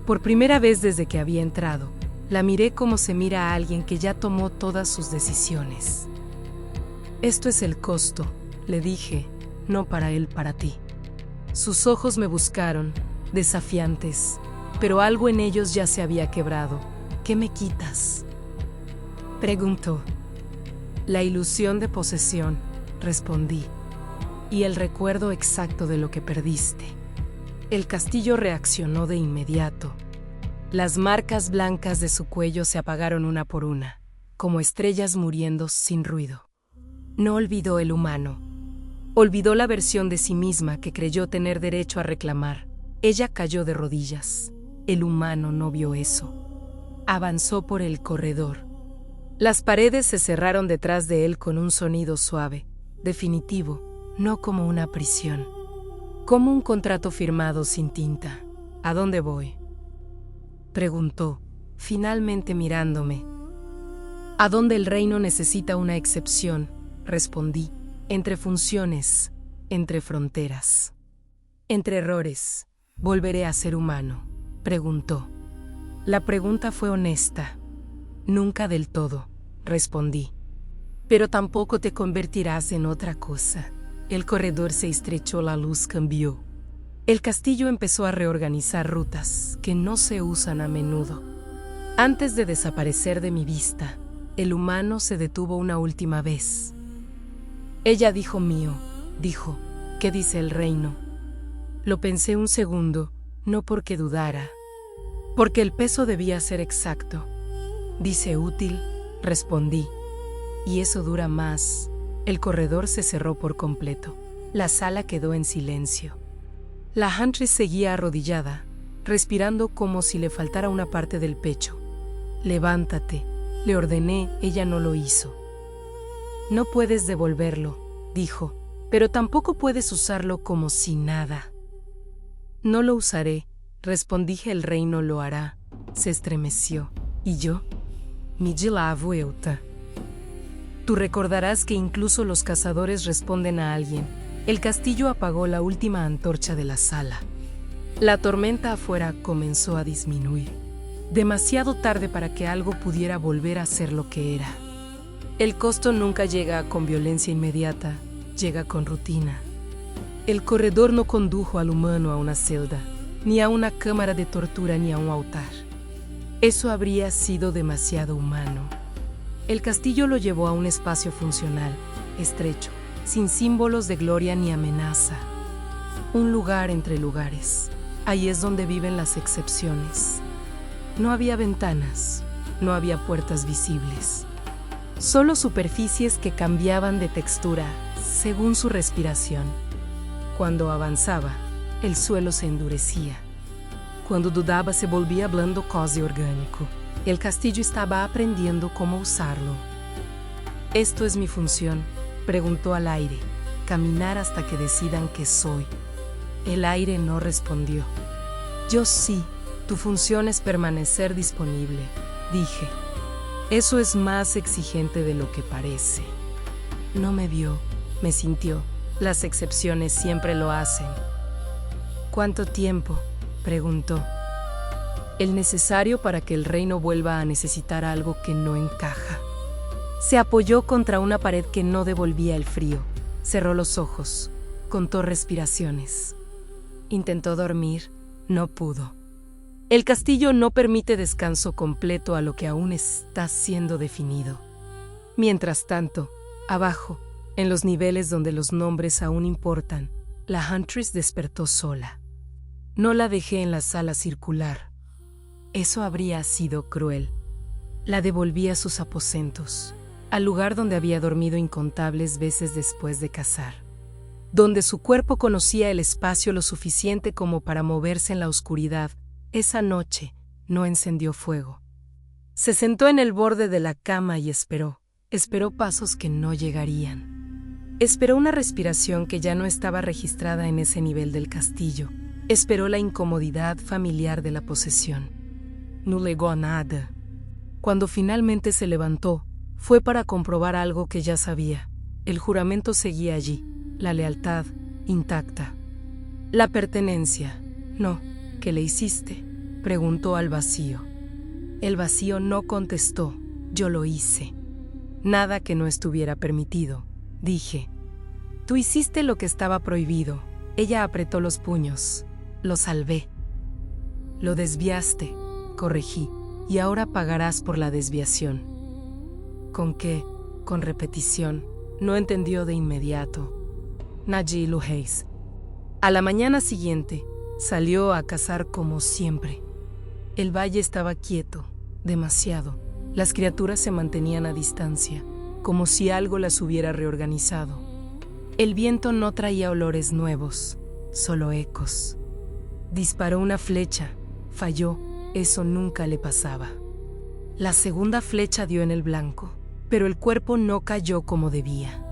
Por primera vez desde que había entrado, la miré como se mira a alguien que ya tomó todas sus decisiones. «Esto es el costo», le dije, «no para él, para ti». Sus ojos me buscaron, desafiantes, pero algo en ellos ya se había quebrado. «¿Qué me quitas?», preguntó. «La ilusión de posesión», respondí, «y el recuerdo exacto de lo que perdiste». El castillo reaccionó de inmediato. Las marcas blancas de su cuello se apagaron una por una, como estrellas muriendo sin ruido. No olvidó el humano. Olvidó la versión de sí misma que creyó tener derecho a reclamar. Ella cayó de rodillas. El humano no vio eso. Avanzó por el corredor. Las paredes se cerraron detrás de él con un sonido suave, definitivo, no como una prisión. Como un contrato firmado sin tinta. «¿A dónde voy?», preguntó, finalmente mirándome. «A donde el reino necesita una excepción», respondí, «entre funciones, entre fronteras, entre errores. ¿Volveré a ser humano?», preguntó. La pregunta fue honesta. Nunca del todo, respondí. Pero tampoco te convertirás en otra cosa. El corredor se estrechó, la luz cambió. El castillo empezó a reorganizar rutas que no se usan a menudo. Antes de desaparecer de mi vista, el humano se detuvo una última vez. Ella dijo mío, dijo, ¿qué dice el reino? Lo pensé un segundo, no porque dudara, porque el peso debía ser exacto. Dice útil, respondí. Y eso dura más. El corredor se cerró por completo. La sala quedó en silencio. La Huntress seguía arrodillada, respirando como si le faltara una parte del pecho. Levántate, le ordené, ella no lo hizo. No puedes devolverlo, dijo, pero tampoco puedes usarlo como si nada. No lo usaré, respondí, el reino lo hará. Se estremeció. ¿Y yo? Mi la vuelta. Tú recordarás que incluso los cazadores responden a alguien. El castillo apagó la última antorcha de la sala. La tormenta afuera comenzó a disminuir. Demasiado tarde para que algo pudiera volver a ser lo que era. El costo nunca llega con violencia inmediata, llega con rutina. El corredor no condujo al humano a una celda, ni a una cámara de tortura, ni a un altar. Eso habría sido demasiado humano. El castillo lo llevó a un espacio funcional, estrecho, sin símbolos de gloria ni amenaza. Un lugar entre lugares. Ahí es donde viven las excepciones. No había ventanas, no había puertas visibles. Solo superficies que cambiaban de textura según su respiración. Cuando avanzaba, el suelo se endurecía. Cuando dudaba, se volvía blando, casi orgánico. El castillo estaba aprendiendo cómo usarlo. ¿Esto es mi función?, preguntó al aire. Caminar hasta que decidan que soy. El aire no respondió. Yo sí, tu función es permanecer disponible, dije. Eso es más exigente de lo que parece. No me vio, me sintió. Las excepciones siempre lo hacen. ¿Cuánto tiempo?, preguntó. El necesario para que el reino vuelva a necesitar algo que no encaja. Se apoyó contra una pared que no devolvía el frío. Cerró los ojos. Contó respiraciones. Intentó dormir. No pudo. El castillo no permite descanso completo a lo que aún está siendo definido. Mientras tanto, abajo, en los niveles donde los nombres aún importan, la Huntress despertó sola. No la dejé en la sala circular. Eso habría sido cruel. La devolví a sus aposentos, al lugar donde había dormido incontables veces después de cazar, donde su cuerpo conocía el espacio lo suficiente como para moverse en la oscuridad. Esa noche no encendió fuego. Se sentó en el borde de la cama y esperó pasos que no llegarían. Esperó una respiración que ya no estaba registrada en ese nivel del castillo. Esperó la incomodidad familiar de la posesión. No llegó a nada. Cuando finalmente se levantó, fue para comprobar algo que ya sabía. El juramento seguía allí, la lealtad intacta. La pertenencia, no. ¿Qué le hiciste?, preguntó al vacío. El vacío no contestó. Yo lo hice. Nada que no estuviera permitido, dije. Tú hiciste lo que estaba prohibido. Ella apretó los puños. Lo salvé. Lo desviaste, corregí, y ahora pagarás por la desviación. ¿Con qué? Con repetición. No entendió de inmediato. Naji Luheis. A la mañana siguiente, salió a cazar como siempre. El valle estaba quieto, demasiado. Las criaturas se mantenían a distancia, como si algo las hubiera reorganizado. El viento no traía olores nuevos, solo ecos. Disparó una flecha, falló, eso nunca le pasaba. La segunda flecha dio en el blanco, pero el cuerpo no cayó como debía.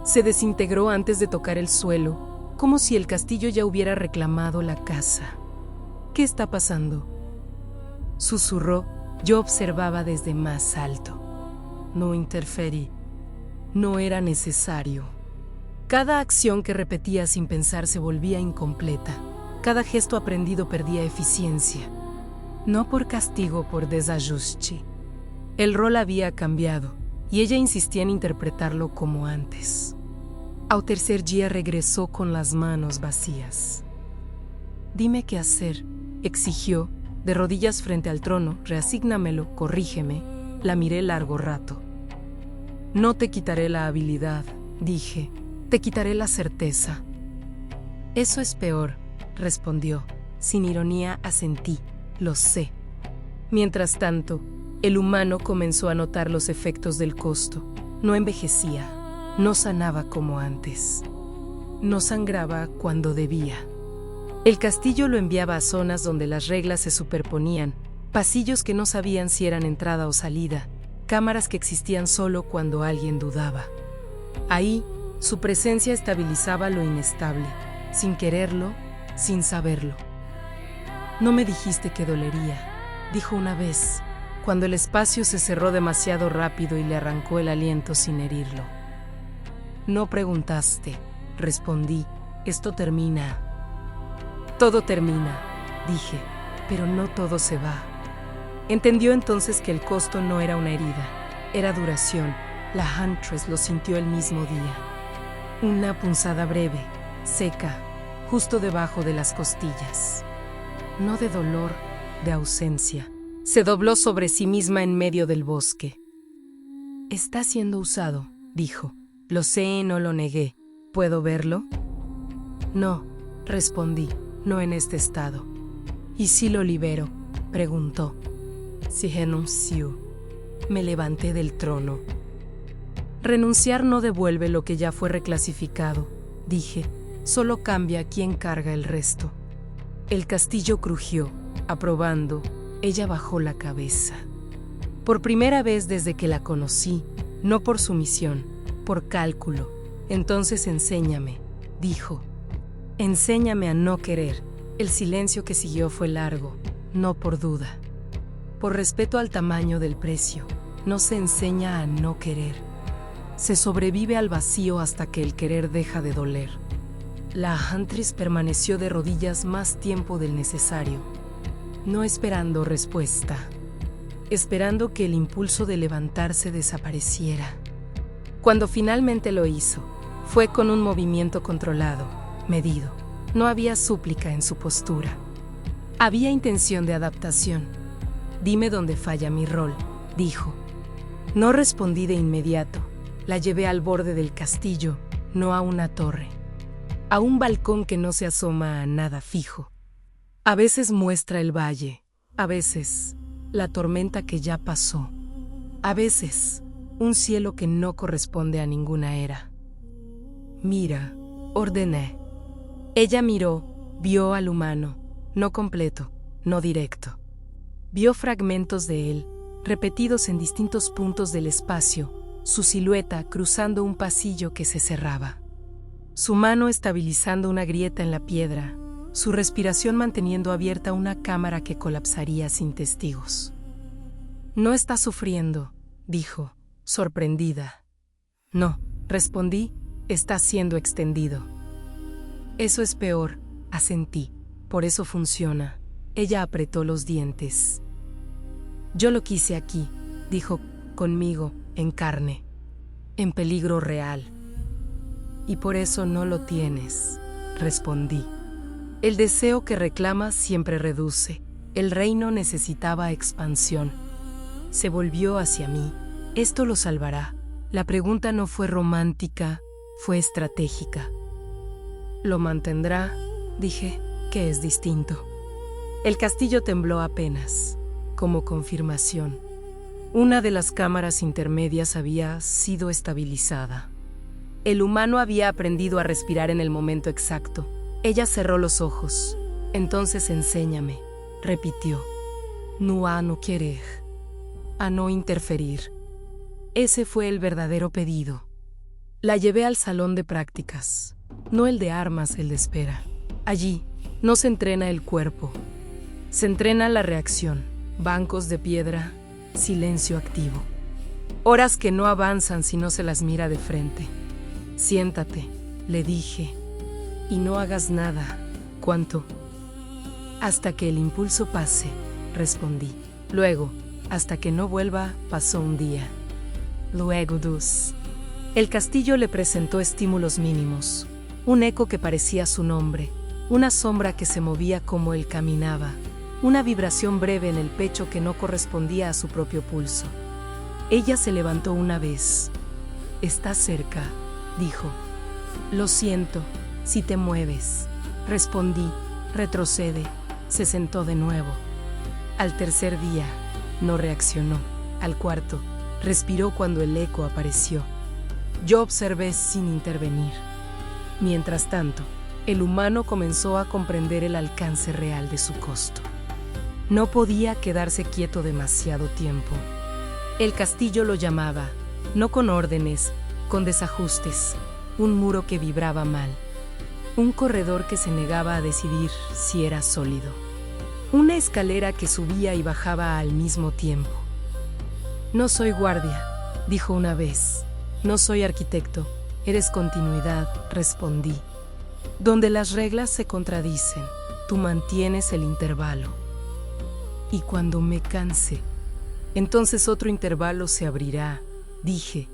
Se desintegró antes de tocar el suelo, como si el castillo ya hubiera reclamado la casa. ¿Qué está pasando?, susurró. Yo observaba desde más alto. No interferí. No era necesario. Cada acción que repetía sin pensar se volvía incompleta. Cada gesto aprendido perdía eficiencia. No por castigo, por desajuste. El rol había cambiado, y ella insistía en interpretarlo como antes. Al tercer día regresó con las manos vacías. «Dime qué hacer», exigió, de rodillas frente al trono. «Reasígnamelo, corrígeme». La miré largo rato. «No te quitaré la habilidad», dije, «te quitaré la certeza». «Eso es peor», respondió. Sin ironía asentí, «lo sé». Mientras tanto, el humano comenzó a notar los efectos del costo. No envejecía, no sanaba como antes. No sangraba cuando debía. El castillo lo enviaba a zonas donde las reglas se superponían, pasillos que no sabían si eran entrada o salida, cámaras que existían solo cuando alguien dudaba. Ahí, su presencia estabilizaba lo inestable, sin quererlo, sin saberlo. «No me dijiste que dolería», dijo una vez, cuando el espacio se cerró demasiado rápido y le arrancó el aliento sin herirlo. «No preguntaste», respondí, «esto termina». «Todo termina», dije, «pero no todo se va». Entendió entonces que el costo no era una herida, era duración. La Huntress lo sintió el mismo día. Una punzada breve, seca, justo debajo de las costillas. No de dolor, de ausencia. Se dobló sobre sí misma en medio del bosque. «Está siendo usado», dijo. «Lo sé, no lo negué. ¿Puedo verlo?» «No», respondí, «no en este estado». «¿Y si lo libero?», preguntó. «Si renuncio». Me levanté del trono. «Renunciar no devuelve lo que ya fue reclasificado», dije. «Solo cambia quién carga el resto». El castillo crujió, aprobando. Ella bajó la cabeza. Por primera vez desde que la conocí, no por sumisión, por cálculo. «Entonces enséñame», dijo. «Enséñame a no querer». El silencio que siguió fue largo, no por duda. Por respeto al tamaño del precio, no se enseña a no querer. Se sobrevive al vacío hasta que el querer deja de doler. La Huntress permaneció de rodillas más tiempo del necesario, no esperando respuesta, esperando que el impulso de levantarse desapareciera. Cuando finalmente lo hizo, fue con un movimiento controlado, medido. No había súplica en su postura. Había intención de adaptación. «Dime dónde falla mi rol», dijo. No respondí de inmediato. La llevé al borde del castillo, no a una torre. A un balcón que no se asoma a nada fijo. A veces muestra el valle, a veces la tormenta que ya pasó, a veces un cielo que no corresponde a ninguna era. «Mira», ordené. Ella miró, vio al humano, no completo, no directo. Vio fragmentos de él, repetidos en distintos puntos del espacio, su silueta cruzando un pasillo que se cerraba. Su mano estabilizando una grieta en la piedra, su respiración manteniendo abierta una cámara que colapsaría sin testigos. «No está sufriendo», dijo, sorprendida. «No», respondí, «está siendo extendido». «Eso es peor», asentí, «por eso funciona». Ella apretó los dientes. «Yo lo quise aquí», dijo, «conmigo, en carne, en peligro real». «Y por eso no lo tienes», respondí. «El deseo que reclamas siempre reduce. El reino necesitaba expansión». Se volvió hacia mí. «Esto lo salvará». La pregunta no fue romántica, fue estratégica. «¿Lo mantendrá?», dije, que es distinto. El castillo tembló apenas, como confirmación. Una de las cámaras intermedias había sido estabilizada. El humano había aprendido a respirar en el momento exacto. Ella cerró los ojos. «Entonces enséñame», repitió. «No a no querer, a no interferir». Ese fue el verdadero pedido. La llevé al salón de prácticas, no el de armas, el de espera. Allí no se entrena el cuerpo, se entrena la reacción. Bancos de piedra, silencio activo. Horas que no avanzan si no se las mira de frente. «Siéntate», le dije, «y no hagas nada». «¿Cuánto?». «Hasta que el impulso pase», respondí. «Luego, Hasta que no vuelva, pasó un día. Luego dos. El castillo le presentó estímulos mínimos. Un eco que parecía su nombre. Una sombra que se movía como él caminaba. Una vibración breve en el pecho que no correspondía a su propio pulso. Ella se levantó una vez. «Está cerca», dijo. «Lo siento, si te mueves». Respondí. «Retrocede». Se sentó de nuevo. Al tercer día, no reaccionó. Al cuarto, respiró cuando el eco apareció. Yo observé sin intervenir. Mientras tanto, el humano comenzó a comprender el alcance real de su costo. No podía quedarse quieto demasiado tiempo. El castillo lo llamaba, no con órdenes, con desajustes, un muro que vibraba mal, un corredor que se negaba a decidir si era sólido, una escalera que subía y bajaba al mismo tiempo. «No soy guardia», dijo una vez. «No soy arquitecto, eres continuidad», respondí. «Donde las reglas se contradicen, tú mantienes el intervalo. Y cuando me canse, entonces otro intervalo se abrirá», dije.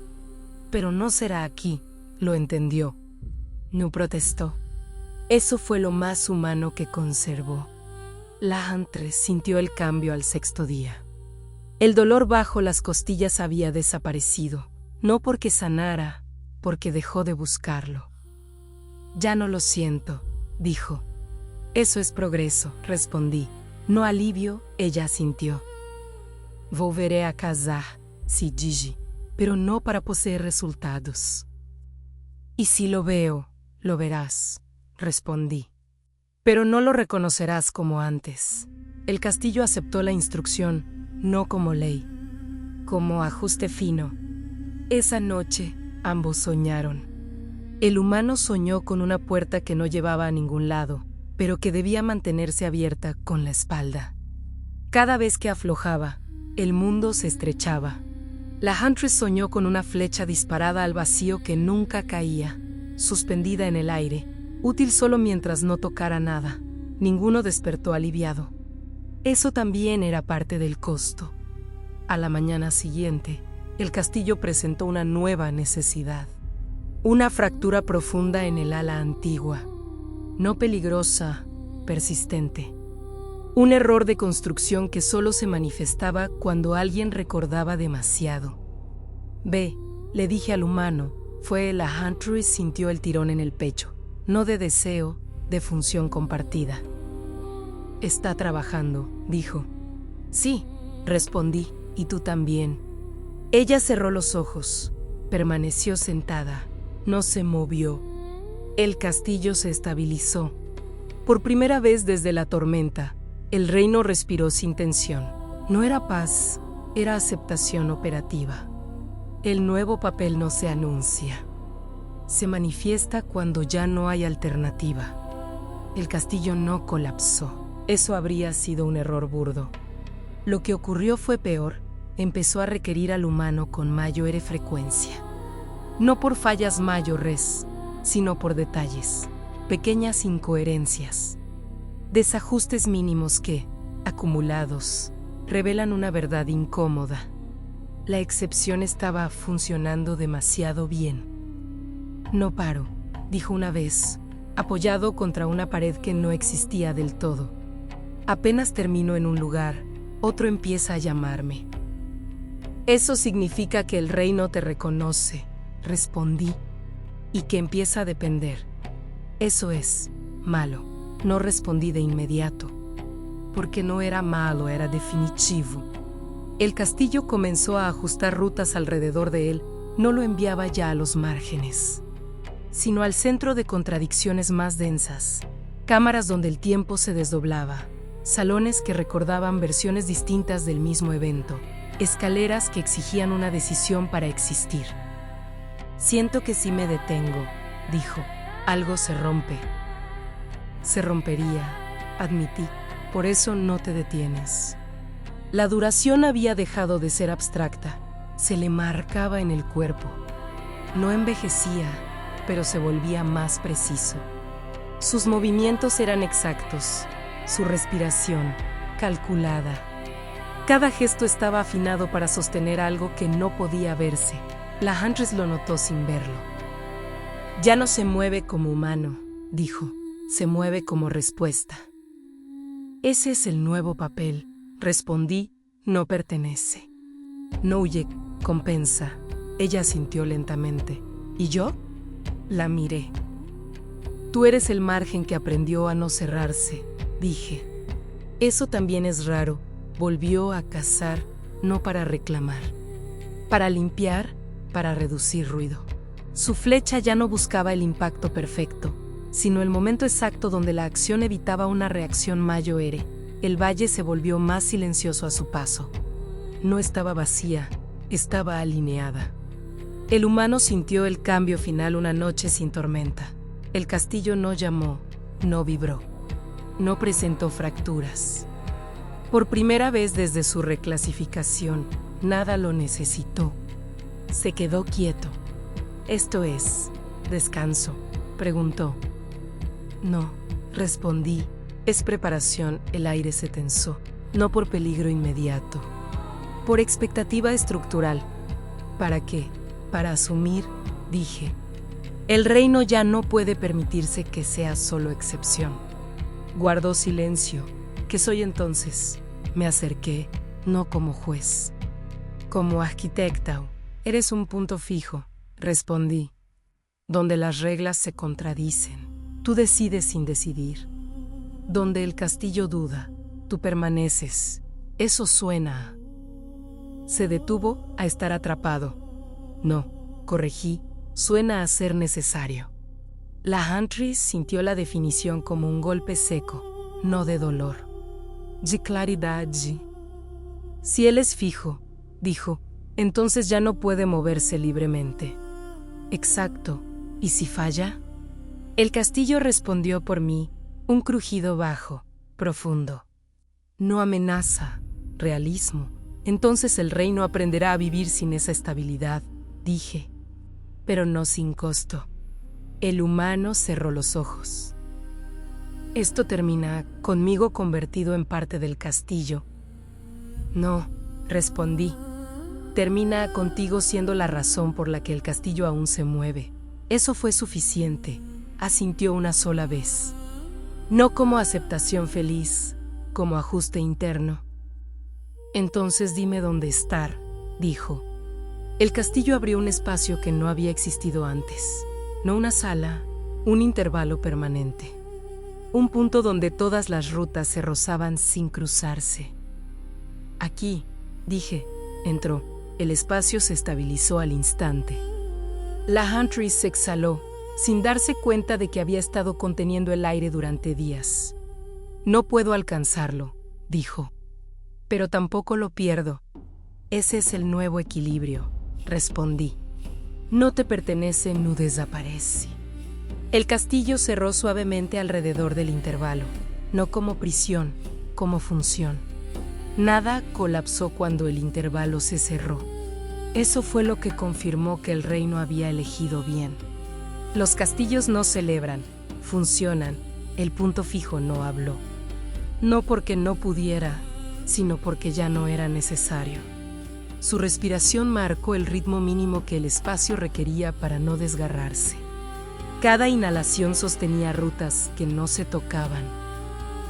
«Pero no será aquí», lo entendió. No protestó. Eso fue lo más humano que conservó. La Huntress sintió el cambio al sexto día. El dolor bajo las costillas había desaparecido, no porque sanara, porque dejó de buscarlo. «Ya no lo siento», dijo. «Eso es progreso», respondí. «No alivio», ella sintió. «Volveré a casar», sí dije, pero no para poseer resultados. «Y si lo veo, lo verás», respondí. «Pero no lo reconocerás como antes». El castillo aceptó la instrucción, no como ley, como ajuste fino. Esa noche, ambos soñaron. El humano soñó con una puerta que no llevaba a ningún lado, pero que debía mantenerse abierta con la espalda. Cada vez que aflojaba, el mundo se estrechaba. La Huntress soñó con una flecha disparada al vacío que nunca caía, suspendida en el aire, útil solo mientras no tocara nada. Ninguno despertó aliviado. Eso también era parte del costo. A la mañana siguiente, el castillo presentó una nueva necesidad. Una fractura profunda en el ala antigua. No peligrosa, persistente. Un error de construcción que solo se manifestaba cuando alguien recordaba demasiado. «Ve», le dije al humano. La Huntress sintió el tirón en el pecho. No de deseo, de función compartida. «Está trabajando», dijo. «Sí», respondí, «y tú también». Ella cerró los ojos. Permaneció sentada. No se movió. El castillo se estabilizó. Por primera vez desde la tormenta, el reino respiró sin tensión. No era paz, era aceptación operativa. El nuevo papel no se anuncia. Se manifiesta cuando ya no hay alternativa. El castillo no colapsó. Eso habría sido un error burdo. Lo que ocurrió fue peor. Empezó a requerir al humano con mayor frecuencia. No por fallas mayores, sino por detalles, pequeñas incoherencias. Desajustes mínimos que, acumulados, revelan una verdad incómoda. La excepción estaba funcionando demasiado bien. «No paro», dijo una vez, apoyado contra una pared que no existía del todo. «Apenas termino en un lugar, otro empieza a llamarme». «Eso significa que el reino te reconoce», respondí, «y que empieza a depender». «Eso es malo», no respondí de inmediato, porque no era malo, era definitivo. El castillo comenzó a ajustar rutas alrededor de él, no lo enviaba ya a los márgenes, sino al centro de contradicciones más densas, cámaras donde el tiempo se desdoblaba, salones que recordaban versiones distintas del mismo evento, escaleras que exigían una decisión para existir. «Siento que si me detengo», dijo, «algo se rompe». «Se rompería», admití, «por eso no te detienes». La duración había dejado de ser abstracta, se le marcaba en el cuerpo. No envejecía, pero se volvía más preciso. Sus movimientos eran exactos, su respiración calculada. Cada gesto estaba afinado para sostener algo que no podía verse. La Huntress lo notó sin verlo. Ya no se mueve como humano, dijo. Se mueve como respuesta. Ese es el nuevo papel, respondí. No pertenece. No huye, compensa. Ella asintió lentamente. ¿Y yo? La miré. Tú eres el margen que aprendió a no cerrarse, dije. Eso también es raro. Volvió a cazar, no para reclamar. Para limpiar, para reducir ruido. Su flecha ya no buscaba el impacto perfecto, sino el momento exacto donde la acción evitaba una reacción mayor. El valle se volvió más silencioso a su paso. No estaba vacía, estaba alineada. El humano sintió el cambio final una noche sin tormenta. El castillo no llamó, no vibró, no presentó fracturas. Por primera vez desde su reclasificación, nada lo necesitó. Se quedó quieto. «¿Esto es descanso?», preguntó. «No», respondí. «Es preparación». El aire se tensó, no por peligro inmediato, por expectativa estructural. ¿Para qué? Para asumir, dije. El reino ya no puede permitirse que sea solo excepción. Guardó silencio. ¿Qué soy entonces? Me acerqué, no como juez. Como arquitecta. Eres un punto fijo, respondí, donde las reglas se contradicen. Tú decides sin decidir. Donde el castillo duda, tú permaneces. Eso suena a... Se detuvo a estar atrapado. No, corregí, suena a ser necesario. La Huntress sintió la definición como un golpe seco, no de dolor. De claridad. Si él es fijo, dijo, entonces ya no puede moverse libremente. Exacto. ¿Y si falla? El castillo respondió por mí, un crujido bajo, profundo. No amenaza, realismo. Entonces el reino aprenderá a vivir sin esa estabilidad, dije. Pero no sin costo. El humano cerró los ojos. Esto termina conmigo convertido en parte del castillo. No, respondí. Termina contigo siendo la razón por la que el castillo aún se mueve. Eso fue suficiente, asintió una sola vez. No como aceptación feliz, como ajuste interno. Entonces dime dónde estar, dijo. El castillo abrió un espacio que no había existido antes. No una sala, un intervalo permanente. Un punto donde todas las rutas se rozaban sin cruzarse. Aquí, dije, entró. El espacio se estabilizó al instante. La Huntress se exhaló, sin darse cuenta de que había estado conteniendo el aire durante días. No puedo alcanzarlo, dijo. Pero tampoco lo pierdo. Ese es el nuevo equilibrio, respondí. No te pertenece, no desaparece. El castillo cerró suavemente alrededor del intervalo, no como prisión, como función. Nada colapsó cuando el intervalo se cerró. Eso fue lo que confirmó que el reino había elegido bien. Los castillos no celebran, funcionan. El punto fijo no habló. No porque no pudiera, sino porque ya no era necesario. Su respiración marcó el ritmo mínimo que el espacio requería para no desgarrarse. Cada inhalación sostenía rutas que no se tocaban.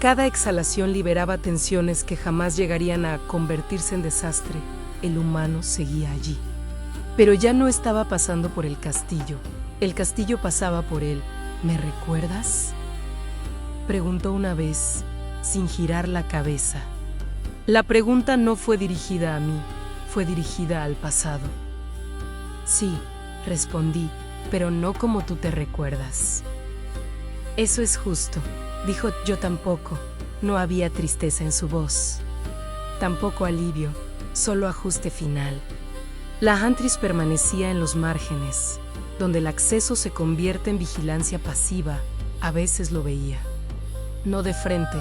Cada exhalación liberaba tensiones que jamás llegarían a convertirse en desastre. El humano seguía allí. Pero ya no estaba pasando por el castillo pasaba por él. ¿Me recuerdas?, preguntó una vez, sin girar la cabeza. La pregunta no fue dirigida a mí, fue dirigida al pasado. Sí, respondí, pero no como tú te recuerdas. Eso es justo, dijo. Yo tampoco. No había tristeza en su voz. Tampoco alivio, solo ajuste final. La Huntress permanecía en los márgenes, donde el acceso se convierte en vigilancia pasiva. A veces lo veía. No de frente,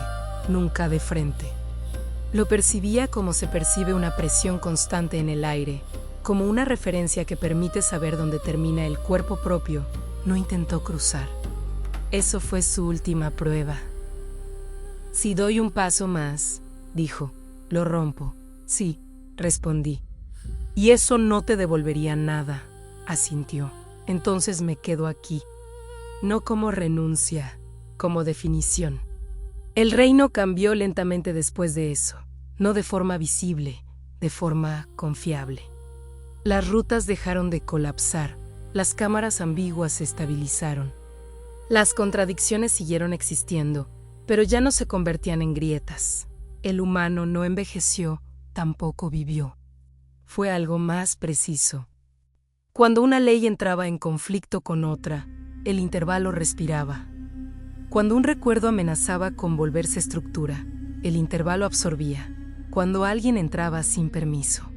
nunca de frente. Lo percibía como se percibe una presión constante en el aire, como una referencia que permite saber dónde termina el cuerpo propio. No intentó cruzar. Eso fue su última prueba. Si doy un paso más, dijo, lo rompo. Sí, respondí. Y eso no te devolvería nada, asintió. Entonces me quedo aquí. No como renuncia, como definición. El reino cambió lentamente después de eso, no de forma visible, de forma confiable. Las rutas dejaron de colapsar, las cámaras ambiguas se estabilizaron. Las contradicciones siguieron existiendo, pero ya no se convertían en grietas. El humano no envejeció, tampoco vivió. Fue algo más preciso. Cuando una ley entraba en conflicto con otra, el intervalo respiraba. Cuando un recuerdo amenazaba con volverse estructura, el intervalo absorbía. Cuando alguien entraba sin permiso,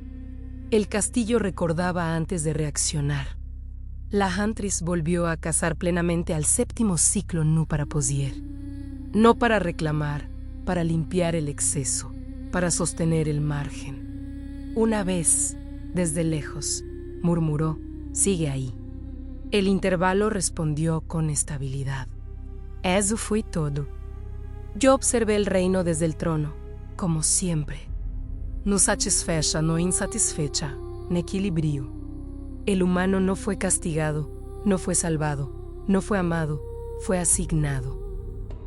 el castillo recordaba antes de reaccionar. La Huntress volvió a cazar plenamente al séptimo ciclo Núpara Posier. No para reclamar, para limpiar el exceso, para sostener el margen. Una vez, desde lejos, murmuró, sigue ahí. El intervalo respondió con estabilidad. Eso fue todo. Yo observé el reino desde el trono, como siempre. No satisfecha, no insatisfecha, en equilibrio. El humano no fue castigado, no fue salvado, no fue amado, fue asignado.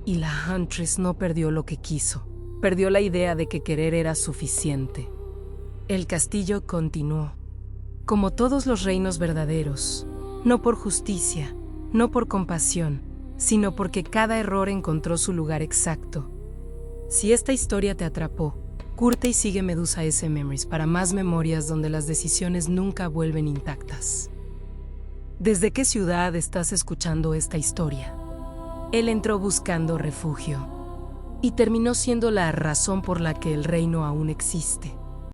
Y la Huntress no perdió lo que quiso, perdió la idea de que querer era suficiente. El castillo continuó, como todos los reinos verdaderos, no por justicia, no por compasión, sino porque cada error encontró su lugar exacto. Si esta historia te atrapó, curte y sigue Medusa S. Memories para más memorias donde las decisiones nunca vuelven intactas. ¿Desde qué ciudad estás escuchando esta historia? Él entró buscando refugio y terminó siendo la razón por la que el reino aún existe.